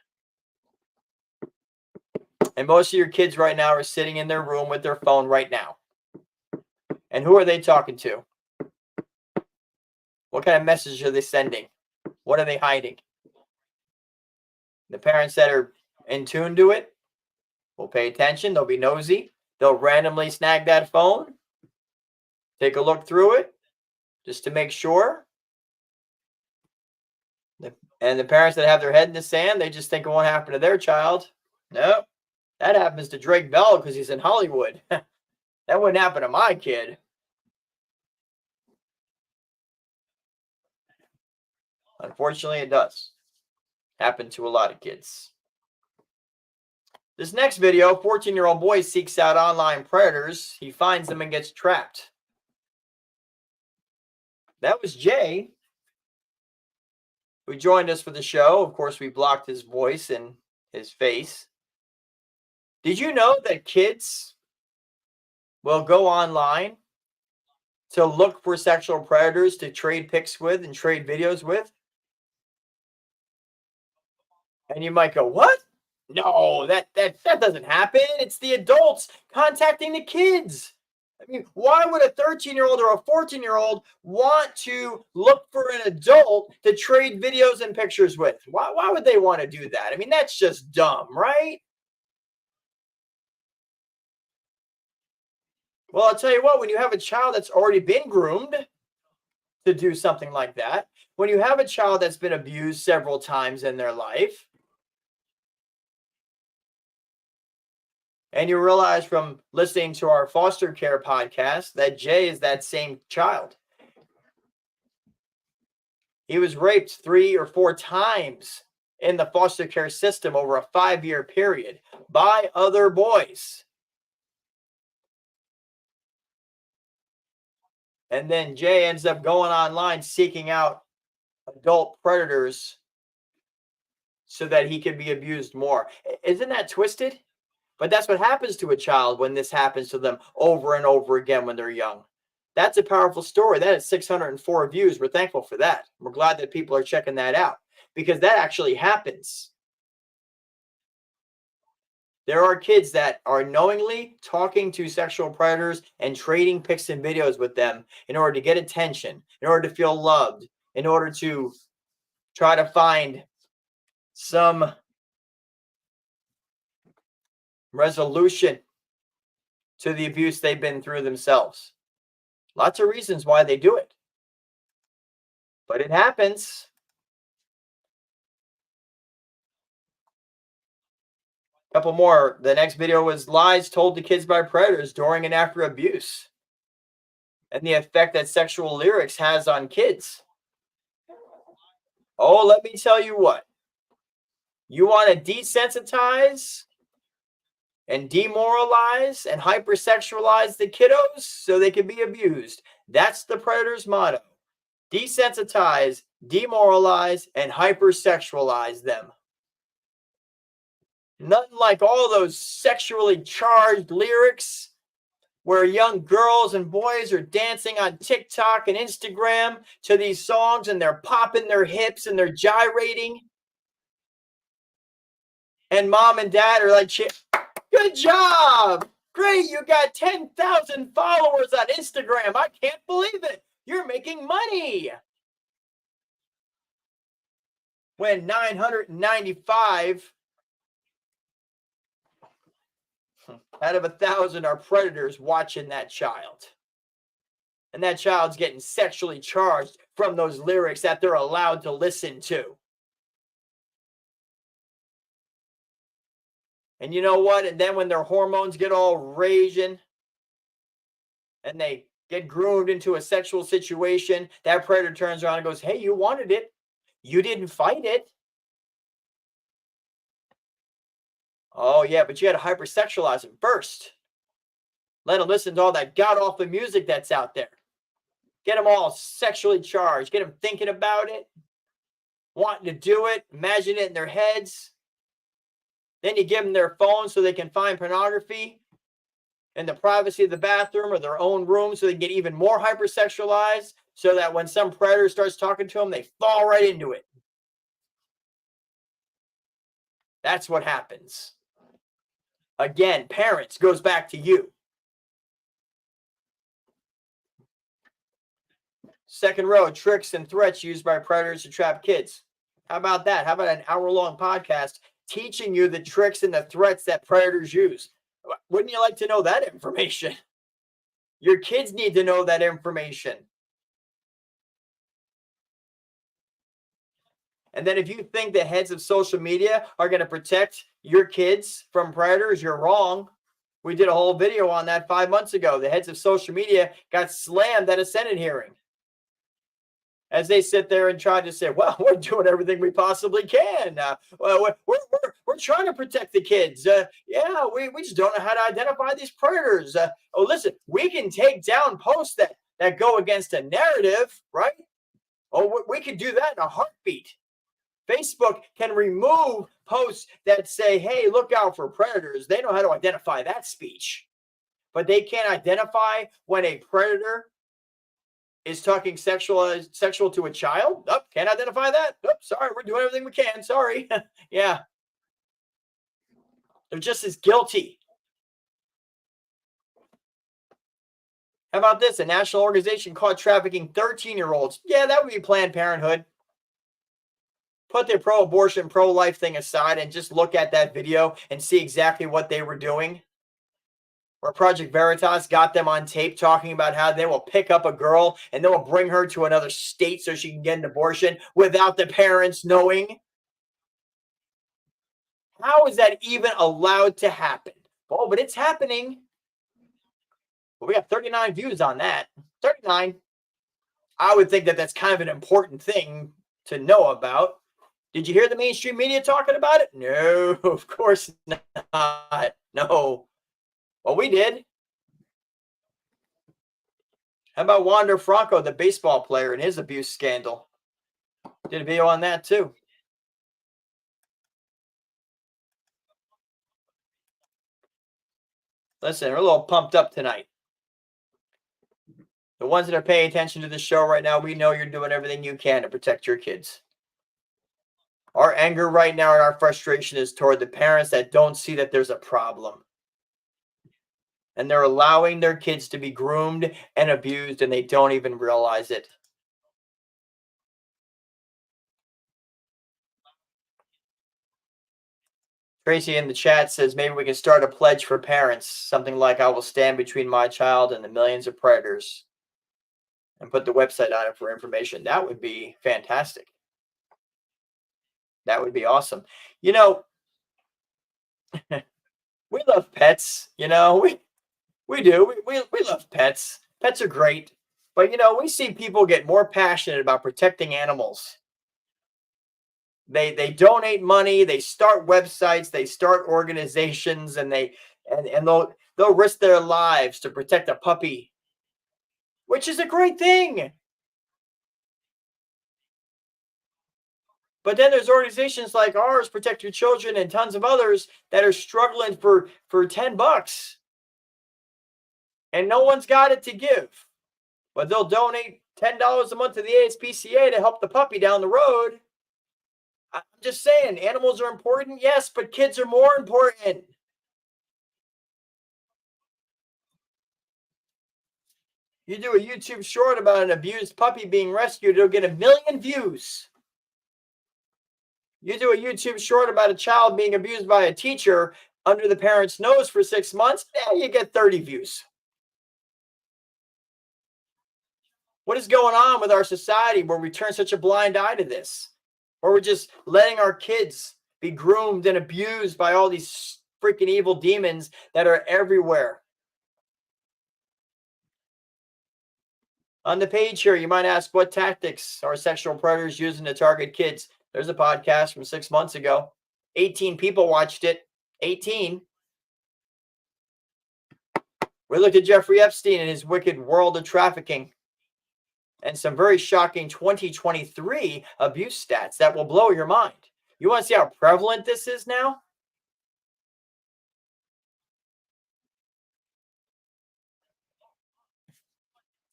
S1: And most of your kids right now are sitting in their room with their phone right now. And who are they talking to? What kind of message are they sending? What are they hiding? The parents that are in tune to it will pay attention. They'll be nosy. They'll randomly snag that phone, take a look through it just to make sure. And the parents that have their head in the sand, they just think it won't happen to their child. Nope. That happens to Drake Bell because he's in Hollywood. That wouldn't happen to my kid. Unfortunately, it does happen to a lot of kids. This next video, 14-year-old boy seeks out online predators. He finds them and gets trapped. That was Jay, who joined us for the show. Of course, we blocked his voice and his face. Did you know that kids will go online to look for sexual predators to trade pics with and trade videos with? And you might go, what? No, that doesn't happen. It's the adults contacting the kids. I mean, why would a 13-year-old or a 14-year-old want to look for an adult to trade videos and pictures with? Why would they want to do that? I mean, that's just dumb, right? Well, I'll tell you what, when you have a child that's already been groomed to do something like that, when you have a child that's been abused several times in their life, and you realize from listening to our foster care podcast that Jay is that same child. He was raped 3 or 4 times in the foster care system over a 5-year period by other boys. And then Jay ends up going online seeking out adult predators so that he can be abused more. Isn't that twisted? But that's what happens to a child when this happens to them over and over again when they're young. That's a powerful story. That is 604 views. We're thankful for that. We're glad that people are checking that out because that actually happens. There are kids that are knowingly talking to sexual predators and trading pics and videos with them in order to get attention, in order to feel loved, in order to try to find some resolution to the abuse they've been through themselves. Lots of reasons why they do it. But it happens. Couple more. The next video was lies told to kids by predators during and after abuse and the effect that sexual lyrics has on kids. Oh, let me tell you what. You want to desensitize and demoralize and hypersexualize the kiddos so they can be abused. That's the predator's motto. Desensitize, demoralize, and hypersexualize them. Nothing like all those sexually charged lyrics where young girls and boys are dancing on TikTok and Instagram to these songs and they're popping their hips and they're gyrating. And mom and dad are like, good job. Great, you got 10,000 followers on Instagram. I can't believe it. You're making money. When 995 out of 1,000 are predators watching that child. And that child's getting sexually charged from those lyrics that they're allowed to listen to. And you know what? And then when their hormones get all raging and they get groomed into a sexual situation, that predator turns around and goes, hey, you wanted it. You didn't fight it. Oh, yeah, but you had to hypersexualize them first. Let them listen to all that god-awful music that's out there. Get them all sexually charged. Get them thinking about it, wanting to do it, imagine it in their heads. Then you give them their phone so they can find pornography in the privacy of the bathroom or their own room so they can get even more hypersexualized so that when some predator starts talking to them, they fall right into it. That's what happens. Again, parents, goes back to you. Second row, tricks and threats used by predators to trap kids. How about that? How about an hour-long podcast teaching you the tricks and the threats that predators use? Wouldn't you like to know that information? Your kids need to know that information. And then if you think the heads of social media are going to protect your kids from predators, you're wrong. We did a whole video on that 5 months ago. The heads of social media got slammed at a Senate hearing as they sit there and try to say, well, we're doing everything we possibly can. We're trying to protect the kids. We just don't know how to identify these predators. Listen, we can take down posts that go against a narrative, right? Oh, we can do that in a heartbeat. Facebook can remove posts that say, hey, look out for predators. They know how to identify that speech. But they can't identify when a predator is talking sexual to a child. Oh, can't identify that. Oh, sorry, we're doing everything we can. Sorry. Yeah. They're just as guilty. How about this? A national organization caught trafficking 13-year-olds. Yeah, that would be Planned Parenthood. Put their pro-abortion, pro-life thing aside and just look at that video and see exactly what they were doing. Where Project Veritas got them on tape talking about how they will pick up a girl and they will bring her to another state so she can get an abortion without the parents knowing. How is that even allowed to happen? Oh, but it's happening. Well, we got 39 views on that. 39. I would think that that's kind of an important thing to know about. Did you hear the mainstream media talking about it? No, of course not. No. Well, we did. How about Wander Franco, the baseball player, and his abuse scandal? Did a video on that too. Listen, we're a little pumped up tonight. The ones that are paying attention to the show right now, we know you're doing everything you can to protect your kids. Our anger right now and our frustration is toward the parents that don't see that there's a problem. And they're allowing their kids to be groomed and abused, and they don't even realize it. Tracy in the chat says maybe we can start a pledge for parents, something like I will stand between my child and the millions of predators, and put the website on it for information. That would be fantastic. That would be awesome. You know, we love pets, you know, we do. We love pets. Pets are great. But, you know, we see people get more passionate about protecting animals. They donate money, they start websites, they start organizations, and they'll risk their lives to protect a puppy, which is a great thing. But then there's organizations like ours, Protect Your Children, and tons of others that are struggling for $10. And no one's got it to give. But they'll donate $10 a month to the ASPCA to help the puppy down the road. I'm just saying, animals are important, yes, but kids are more important. You do a YouTube short about an abused puppy being rescued, it'll get 1 million views. You do a YouTube short about a child being abused by a teacher under the parent's nose for 6 months, you get 30 views. What is going on with our society where we turn such a blind eye to this? Or we're just letting our kids be groomed and abused by all these freaking evil demons that are everywhere? On the page here, you might ask, what tactics are sexual predators using to target kids? There's a podcast from 6 months ago. 18 people watched it. 18. We looked at Jeffrey Epstein and his wicked world of trafficking, and some very shocking 2023 abuse stats that will blow your mind. You want to see how prevalent this is now?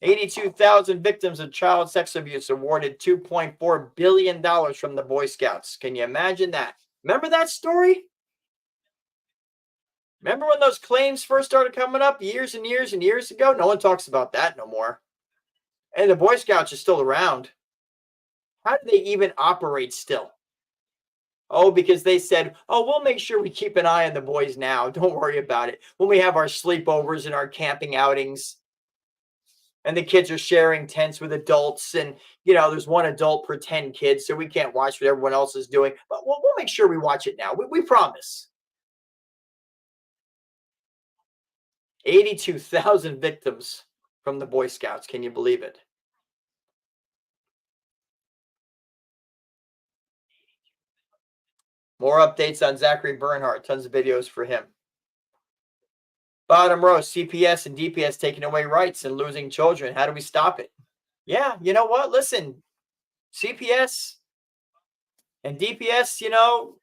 S1: $82,000 victims of child sex abuse awarded $2.4 billion from the Boy Scouts. Can you imagine that? Remember that story? Remember when those claims first started coming up years and years and years ago? No one talks about that no more. And the Boy Scouts are still around. How do they even operate still? Oh, because they said, oh, we'll make sure we keep an eye on the boys now. Don't worry about it. When we have our sleepovers and our camping outings, and the kids are sharing tents with adults, and, you know, there's one adult per 10 kids, so we can't watch what everyone else is doing. But we'll make sure we watch it now. We promise. 82,000 victims from the Boy Scouts. Can you believe it? More updates on Zachary Bernhardt. Tons of videos for him. Bottom row, CPS and DPS taking away rights and losing children. How do we stop it? Yeah, you know what? Listen, CPS and DPS, you know,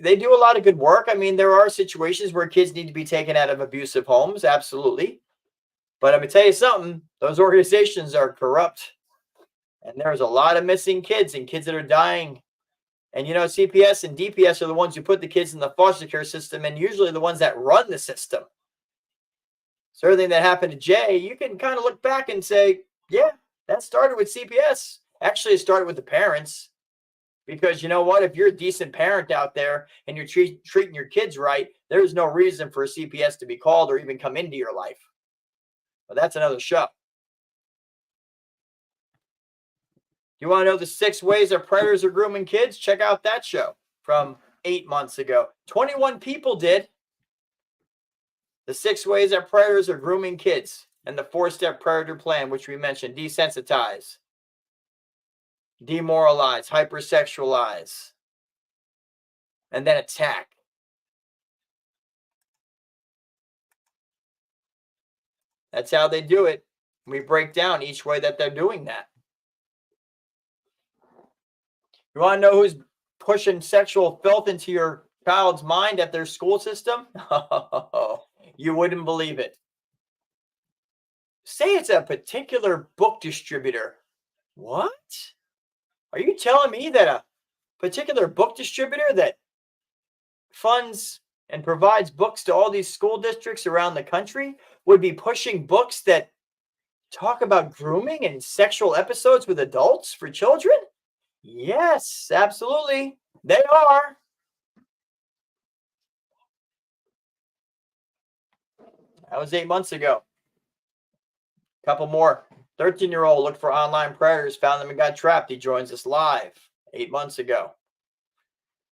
S1: they do a lot of good work. I mean, there are situations where kids need to be taken out of abusive homes. Absolutely. But I'm going to tell you something. Those organizations are corrupt. And there's a lot of missing kids and kids that are dying. And, you know, CPS and DPS are the ones who put the kids in the foster care system and usually the ones that run the system. So everything that happened to Jay, you can kind of look back and say, yeah, that started with CPS. Actually, it started with the parents. Because you know what? If you're a decent parent out there and you're treating your kids right, there's no reason for a CPS to be called or even come into your life. But that's another show. You want to know the 6 ways that predators are grooming kids? Check out that show from 8 months ago. 21 people did. The 6 ways that predators are grooming kids and the 4-step predator plan, which we mentioned: desensitize, demoralize, hypersexualize, and then attack. That's how they do it. We break down each way that they're doing that. You want to know who's pushing sexual filth into your child's mind at their school system? You wouldn't believe it. Say it's a particular book distributor. What? Are you telling me that a particular book distributor that funds and provides books to all these school districts around the country would be pushing books that talk about grooming and sexual episodes with adults for children? Yes, absolutely. They are. That was 8 months ago. Couple more. 13-year-old looked for online predators, found them and got trapped. He joins us live 8 months ago.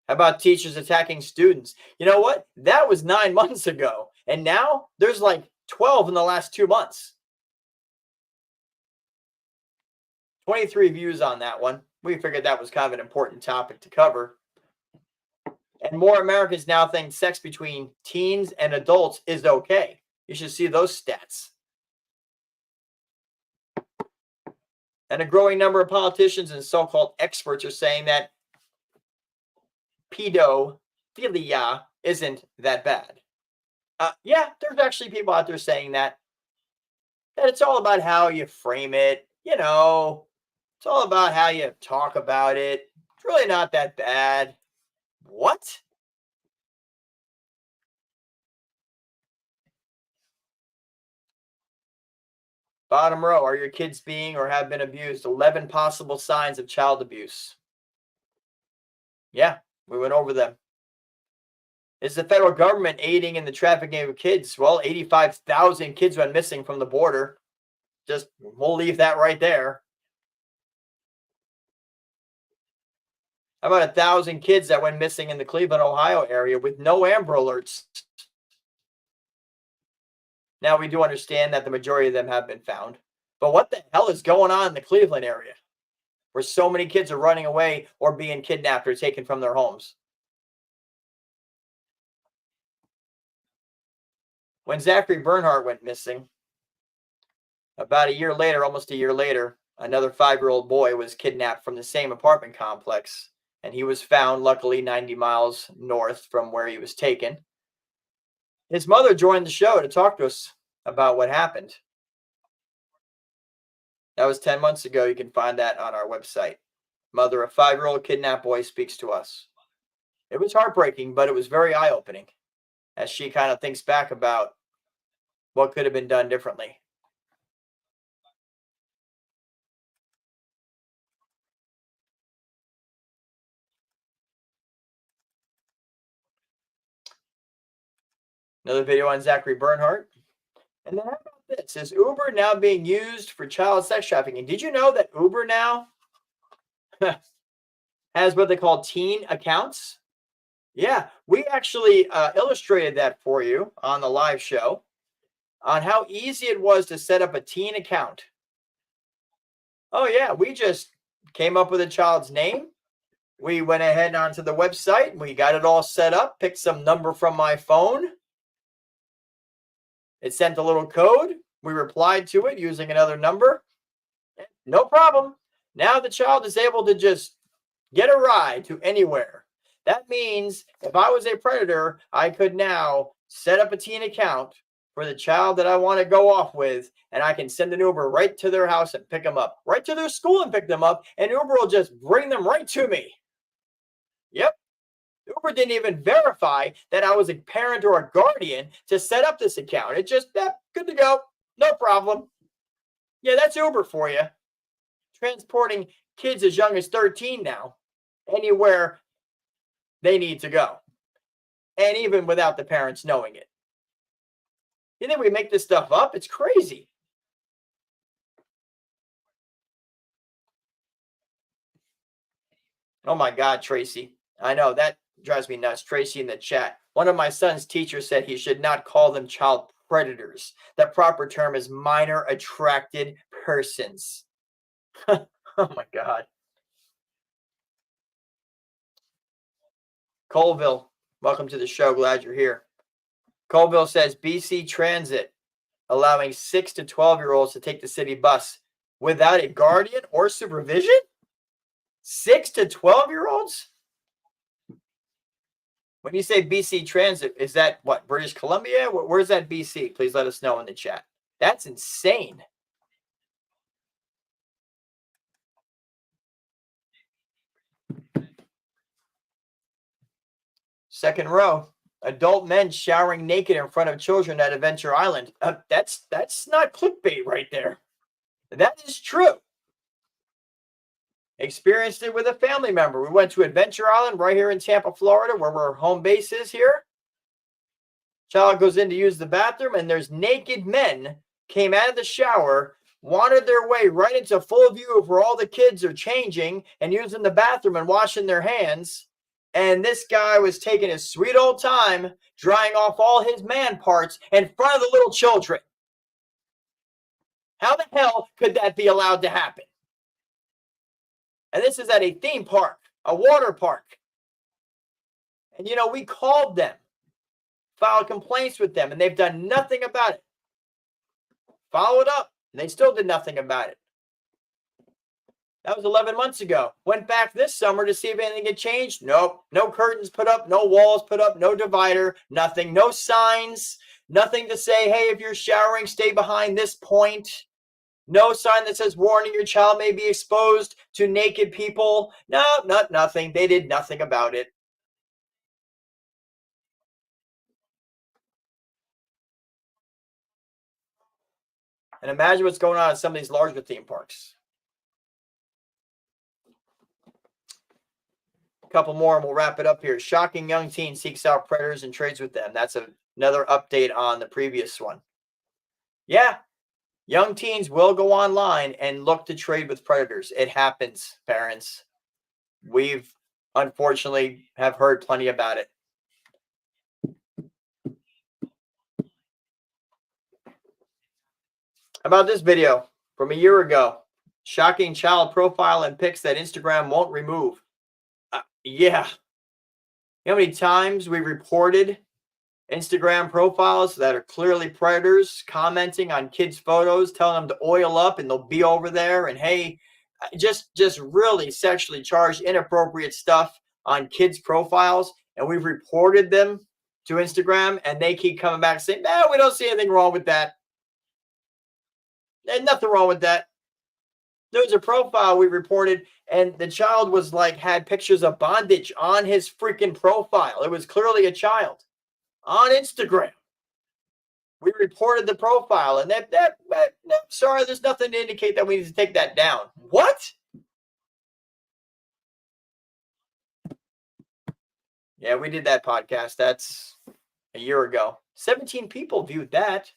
S1: How about teachers attacking students? You know what? That was 9 months ago. And now there's like 12 in the last 2 months. 23 views on that one. We figured that was kind of an important topic to cover. And more Americans now think sex between teens and adults is okay. You should see those stats. And a growing number of politicians and so-called experts are saying that pedophilia isn't that bad. Yeah, there's actually people out there saying that it's all about how you frame it. You know, it's all about how you talk about it. It's really not that bad. What? Bottom row, are your kids being or have been abused? 11 possible signs of child abuse. Yeah, we went over them. Is the federal government aiding in the trafficking of kids? Well, 85,000 kids went missing from the border. Just, we'll leave that right there. How about 1,000 kids that went missing in the Cleveland, Ohio area with no Amber Alerts? Now, we do understand that the majority of them have been found. But what the hell is going on in the Cleveland area where so many kids are running away or being kidnapped or taken from their homes? When Zachary Bernhardt went missing, about a year later, almost a year later, another 5-year-old boy was kidnapped from the same apartment complex, and he was found, luckily, 90 miles north from where he was taken. His mother joined the show to talk to us about what happened. That was 10 months ago. You can find that on our website. Mother of 5-year-old kidnapped boy speaks to us. It was heartbreaking, but it was very eye-opening as she kind of thinks back about what could have been done differently. Another video on Zachary Bernhardt. And then how about this? Is Uber now being used for child sex trafficking? Did you know that Uber now has what they call teen accounts? Yeah, we actually illustrated that for you on the live show on how easy it was to set up a teen account. Oh yeah, we just came up with a child's name. We went ahead onto the website. We got it all set up, picked some number from my phone. It sent a little code. We replied to it using another number. No problem. Now the child is able to just get a ride to anywhere. That means if I was a predator, I could now set up a teen account for the child that I want to go off with, and I can send an Uber right to their house and pick them up, right to their school and pick them up, and Uber will just bring them right to me. Yep. Uber didn't even verify that I was a parent or a guardian to set up this account. It just, good to go. No problem. Yeah, that's Uber for you. Transporting kids as young as 13 now, anywhere they need to go. And even without the parents knowing it. You think we make this stuff up? It's crazy. Oh my God, Tracy. I know, that drives me nuts. Tracy in the chat. One of my son's teachers said he should not call them child predators. The proper term is minor attracted persons. Oh my God. Colville, welcome to the show. Glad you're here. Colville says BC Transit allowing 6 to 12-year-olds to take the city bus without a guardian or supervision? 6 to 12-year-olds? When you say BC Transit, is that what, British Columbia? Where's that BC? Please let us know in the chat. That's insane. Second row. Adult men showering naked in front of children at Adventure Island. That's not clickbait right there. That is true. Experienced it with a family member. We went to Adventure Island right here in Tampa, Florida, where our home base is here. Child goes in to use the bathroom, and there's naked men came out of the shower, wandered their way right into full view of where all the kids are changing and using the bathroom and washing their hands. And this guy was taking his sweet old time, drying off all his man parts in front of the little children. How the hell could that be allowed to happen? And this is at a theme park, a water park. And, you know, we called them, filed complaints with them, and they've done nothing about it. Followed up, and they still did nothing about it. That was 11 months ago. Went back this summer to see if anything had changed. Nope. No curtains put up, no walls put up, no divider, nothing. No signs, nothing to say, hey, if you're showering, stay behind this point. No sign that says, warning, your child may be exposed to naked people. No, nothing. They did nothing about it. And imagine what's going on at some of these larger theme parks. A couple more and we'll wrap it up here. Shocking young teen seeks out predators and trades with them. That's another update on the previous one. Yeah, young teens will go online and look to trade with predators. It happens, parents. We've unfortunately have heard plenty about it. How about this video from a year ago? Shocking child profile and pics that Instagram won't remove. Yeah. You know how many times we reported Instagram profiles that are clearly predators commenting on kids' photos, telling them to oil up and they'll be over there, and hey, just really sexually charged, inappropriate stuff on kids' profiles, and we've reported them to Instagram, and they keep coming back saying, no, we don't see anything wrong with that. There's nothing wrong with that. There was a profile we reported, and the child was like, had pictures of bondage on his freaking profile. It was clearly a child on Instagram. We reported the profile, and no, sorry, there's nothing to indicate that we need to take that down. What? Yeah, we did that podcast. That's a year ago. 17 people viewed that.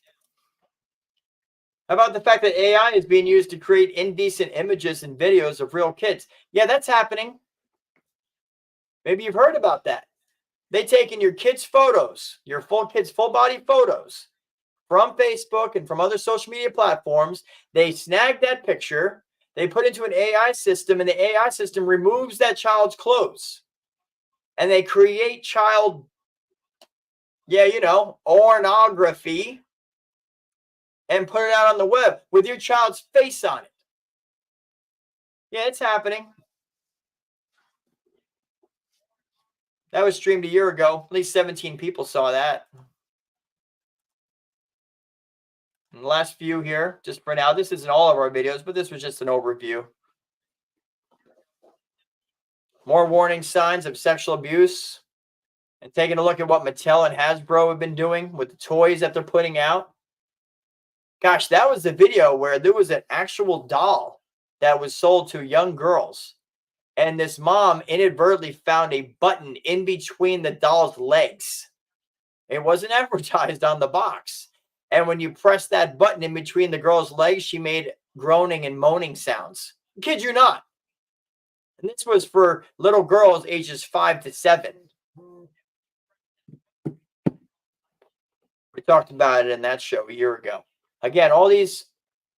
S1: How about the fact that AI is being used to create indecent images and videos of real kids? Yeah, that's happening. Maybe you've heard about that. They taken your kids' photos, your kids' full body photos from Facebook and from other social media platforms. They snag that picture, they put it into an AI system, and the AI system removes that child's clothes. And they create child, pornography, and put it out on the web with your child's face on it. Yeah, it's happening. That was streamed a year ago. At least 17 people saw that. And the last few here, just for now, this isn't all of our videos, but this was just an overview. More warning signs of sexual abuse and taking a look at what Mattel and Hasbro have been doing with the toys that they're putting out. Gosh, that was the video where there was an actual doll that was sold to young girls. And this mom inadvertently found a button in between the doll's legs. It wasn't advertised on the box. And when you press that button in between the girl's legs, she made groaning and moaning sounds. Kid you not. And this was for little girls ages 5 to 7. We talked about it in that show a year ago. Again, all these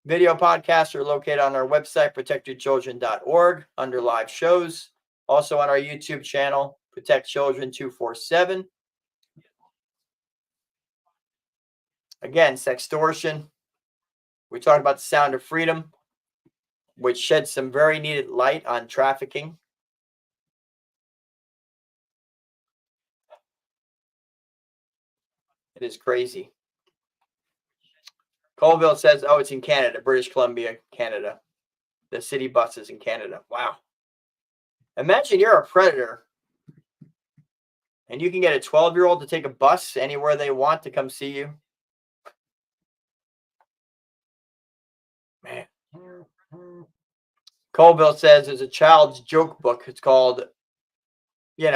S1: video podcasts are located on our website, protectyourchildren.org, under live shows. Also on our YouTube channel, Protect Children 247. Again, sextortion. We talked about the Sound of Freedom, which sheds some very needed light on trafficking. It is crazy. Colville says, oh, it's in Canada, British Columbia, Canada. The city buses in Canada. Wow. Imagine you're a predator and you can get a 12-year-old to take a bus anywhere they want to come see you. Man. Colville says there's a child's joke book. It's called, you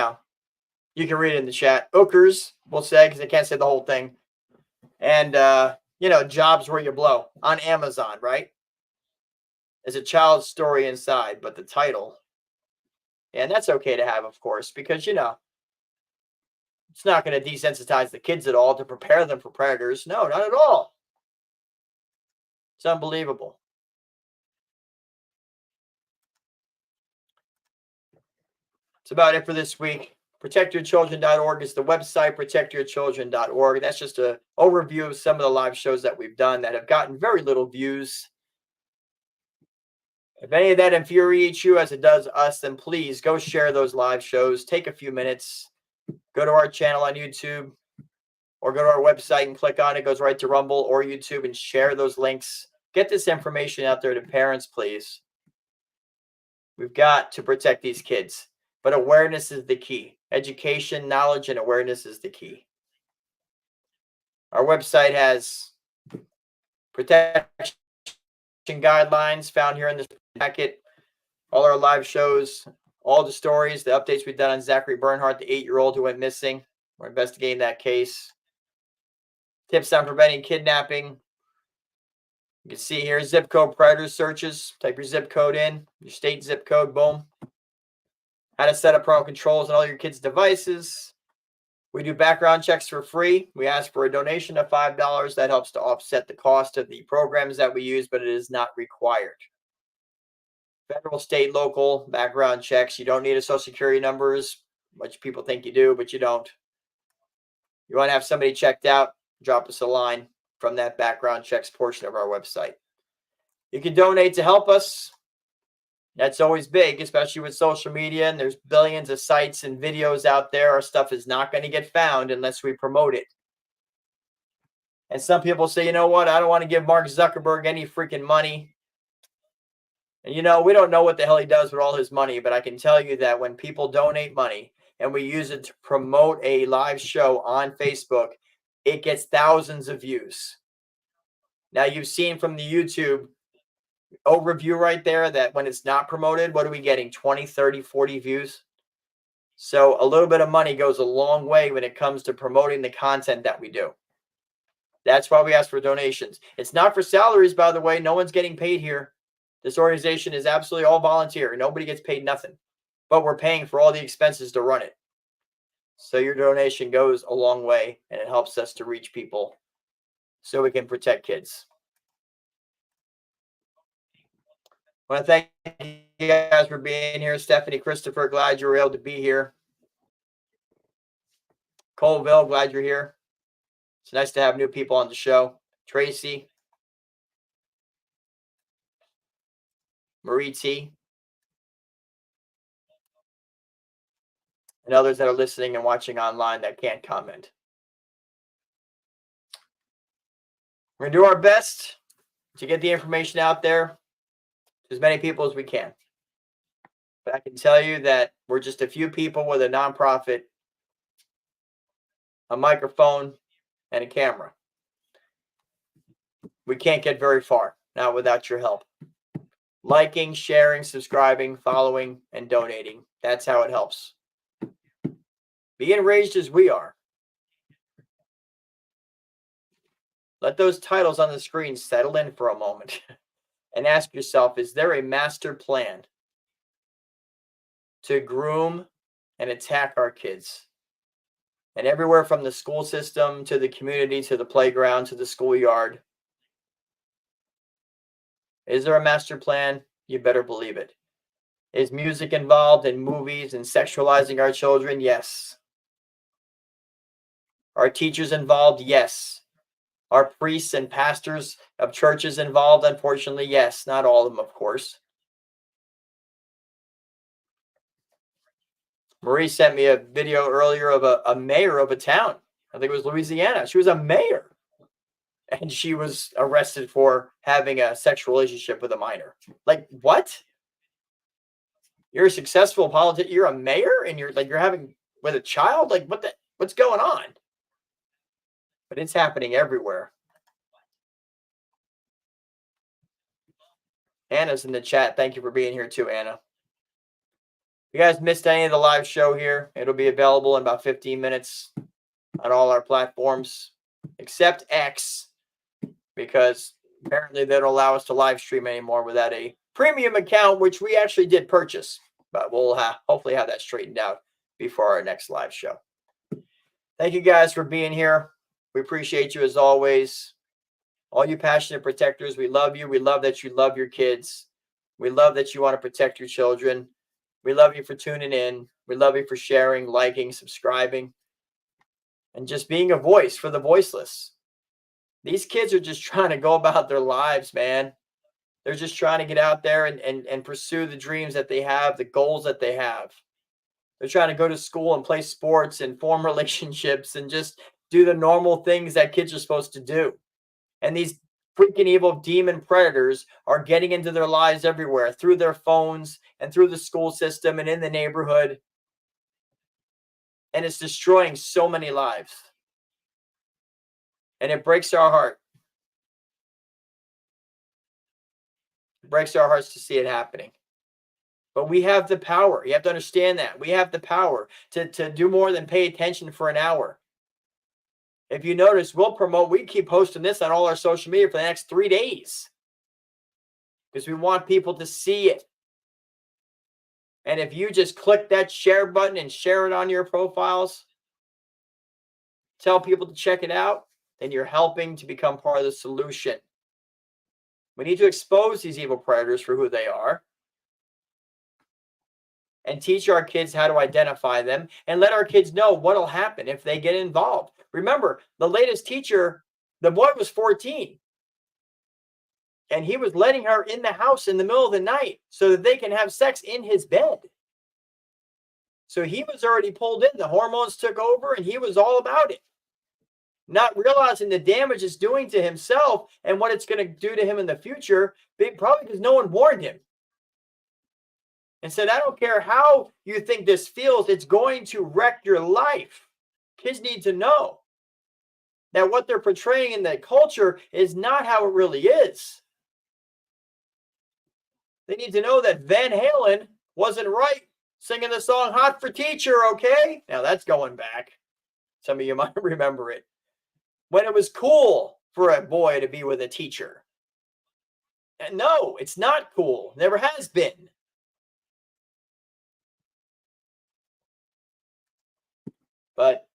S1: can read it in the chat. Hookers, we'll say, because I can't say the whole thing. And, Jobs Where You Blow on Amazon, right? There's a child's story inside, but the title, and that's okay to have, of course, because, it's not going to desensitize the kids at all to prepare them for predators. No, not at all. It's unbelievable. That's about it for this week. ProtectYourChildren.org is the website, protectyourchildren.org. That's just an overview of some of the live shows that we've done that have gotten very little views. If any of that infuriates you as it does us, then please go share those live shows. Take a few minutes. Go to our channel on YouTube or go to our website and click on it. It goes right to Rumble or YouTube and share those links. Get this information out there to parents, please. We've got to protect these kids. But awareness is the key. Education, knowledge, and awareness is the key. Our website has protection guidelines found here in this packet. All our live shows, all the stories, the updates we've done on Zachary Bernhardt, the 8-year-old who went missing. We're investigating that case. Tips on preventing kidnapping. You can see here zip code predator searches. Type your zip code in, your state zip code, boom. How to set up parental controls on all your kids' devices. We do background checks for free. We ask for a donation of $5. That helps to offset the cost of the programs that we use, but it is not required. Federal, state, local background checks. You don't need a social security numbers, which people think you do, but you don't. You want to have somebody checked out, drop us a line from that background checks portion of our website. You can donate to help us. That's always big, especially with social media, and there's billions of sites and videos out there. Our stuff is not going to get found unless we promote it. And some people say, you know what, I don't want to give Mark Zuckerberg any freaking money. And we don't know what the hell he does with all his money, but I can tell you that when people donate money and we use it to promote a live show on Facebook, it gets thousands of views. Now, you've seen from the YouTube overview right there that when it's not promoted, what are we getting? 20, 30, 40 views. So a little bit of money goes a long way when it comes to promoting the content that we do. That's why we ask for donations. It's not for salaries, by the way. No one's getting paid here. This organization is absolutely all volunteer. Nobody gets paid nothing, but we're paying for all the expenses to run it. So your donation goes a long way and it helps us to reach people so we can protect kids. I want to thank you guys for being here. Stephanie, Christopher, glad you were able to be here. Colville, glad you're here. It's nice to have new people on the show. Tracy, Marie T, and others that are listening and watching online that can't comment. We're going to do our best to get the information out there to as many people as we can. But I can tell you that we're just a few people with a nonprofit a microphone, and a camera. We can't get very far, not without your help. Liking, sharing, subscribing, following, and donating. That's how it helps. Be enraged as we are. Let those titles on the screen settle in for a moment and ask yourself, is there a master plan to groom and attack our kids? And everywhere from the school system to the community to the playground to the schoolyard. Is there a master plan? You better believe it. Is music involved in movies and sexualizing our children? Yes. Are teachers involved? Yes. Are priests and pastors of churches involved? Unfortunately, yes. Not all of them, of course. Marie sent me a video earlier of a mayor of a town. I think it was Louisiana. She was a mayor. And she was arrested for having a sexual relationship with a minor. Like, what? You're a successful politician. You're a mayor and you're having with a child? Like, what's going on? But it's happening everywhere. Anna's in the chat. Thank you for being here too, Anna. If you guys missed any of the live show here, it'll be available in about 15 minutes on all our platforms, except X, because apparently they don't allow us to live stream anymore without a premium account, which we actually did purchase. But we'll hopefully have that straightened out before our next live show. Thank you guys for being here. We appreciate you as always. All you passionate protectors, we love you. We love that you love your kids. We love that you want to protect your children. We love you for tuning in. We love you for sharing, liking, subscribing, and just being a voice for the voiceless. These kids are just trying to go about their lives, man. They're just trying to get out there and pursue the dreams that they have, the goals that they have. They're trying to go to school and play sports and form relationships and just do the normal things that kids are supposed to do. And these freaking evil demon predators are getting into their lives everywhere through their phones and through the school system and in the neighborhood. And it's destroying so many lives. And it breaks our heart. It breaks our hearts to see it happening. But we have the power. You have to understand that. We have the power to do more than pay attention for an hour. If you notice, we keep posting this on all our social media for the next 3 days. Because we want people to see it. And if you just click that share button and share it on your profiles, tell people to check it out, then you're helping to become part of the solution. We need to expose these evil predators for who they are. And teach our kids how to identify them and let our kids know what will happen if they get involved. Remember, the latest teacher, the boy was 14. And he was letting her in the house in the middle of the night so that they can have sex in his bed. So he was already pulled in. The hormones took over and he was all about it. Not realizing the damage it's doing to himself and what it's going to do to him in the future, probably because no one warned him. And said, I don't care how you think this feels, it's going to wreck your life. Kids need to know that what they're portraying in the culture is not how it really is. They need to know that Van Halen wasn't right singing the song Hot for Teacher, okay? Now that's going back. Some of you might remember it. When it was cool for a boy to be with a teacher. And no, it's not cool. Never has been. But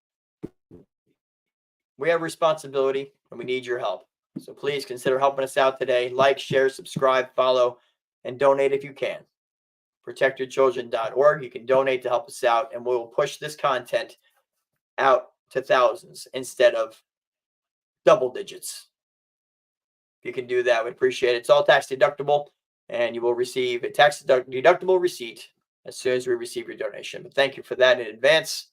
S1: we have responsibility and we need your help. So please consider helping us out today. Like, share, subscribe, follow, and donate if you can. ProtectYourChildren.org. You can donate to help us out, and we will push this content out to thousands instead of double digits. If you can do that, we appreciate it. It's all tax deductible, and you will receive a tax deductible receipt as soon as we receive your donation. But thank you for that in advance.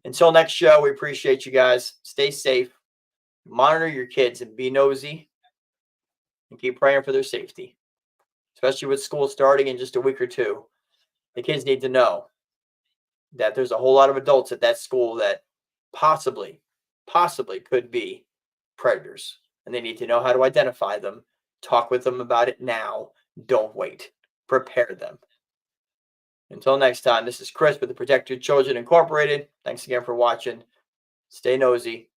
S1: Until next show, we appreciate you guys. Stay safe. Monitor your kids and be nosy. And keep praying for their safety. Especially with school starting in just a week or two. The kids need to know that there's a whole lot of adults at that school that possibly possibly could be predators. And they need to know how to identify them. Talk with them about it now. Don't wait. Prepare them. Until next time, this is Chris with the Protect Your Children Incorporated. Thanks again for watching. Stay nosy.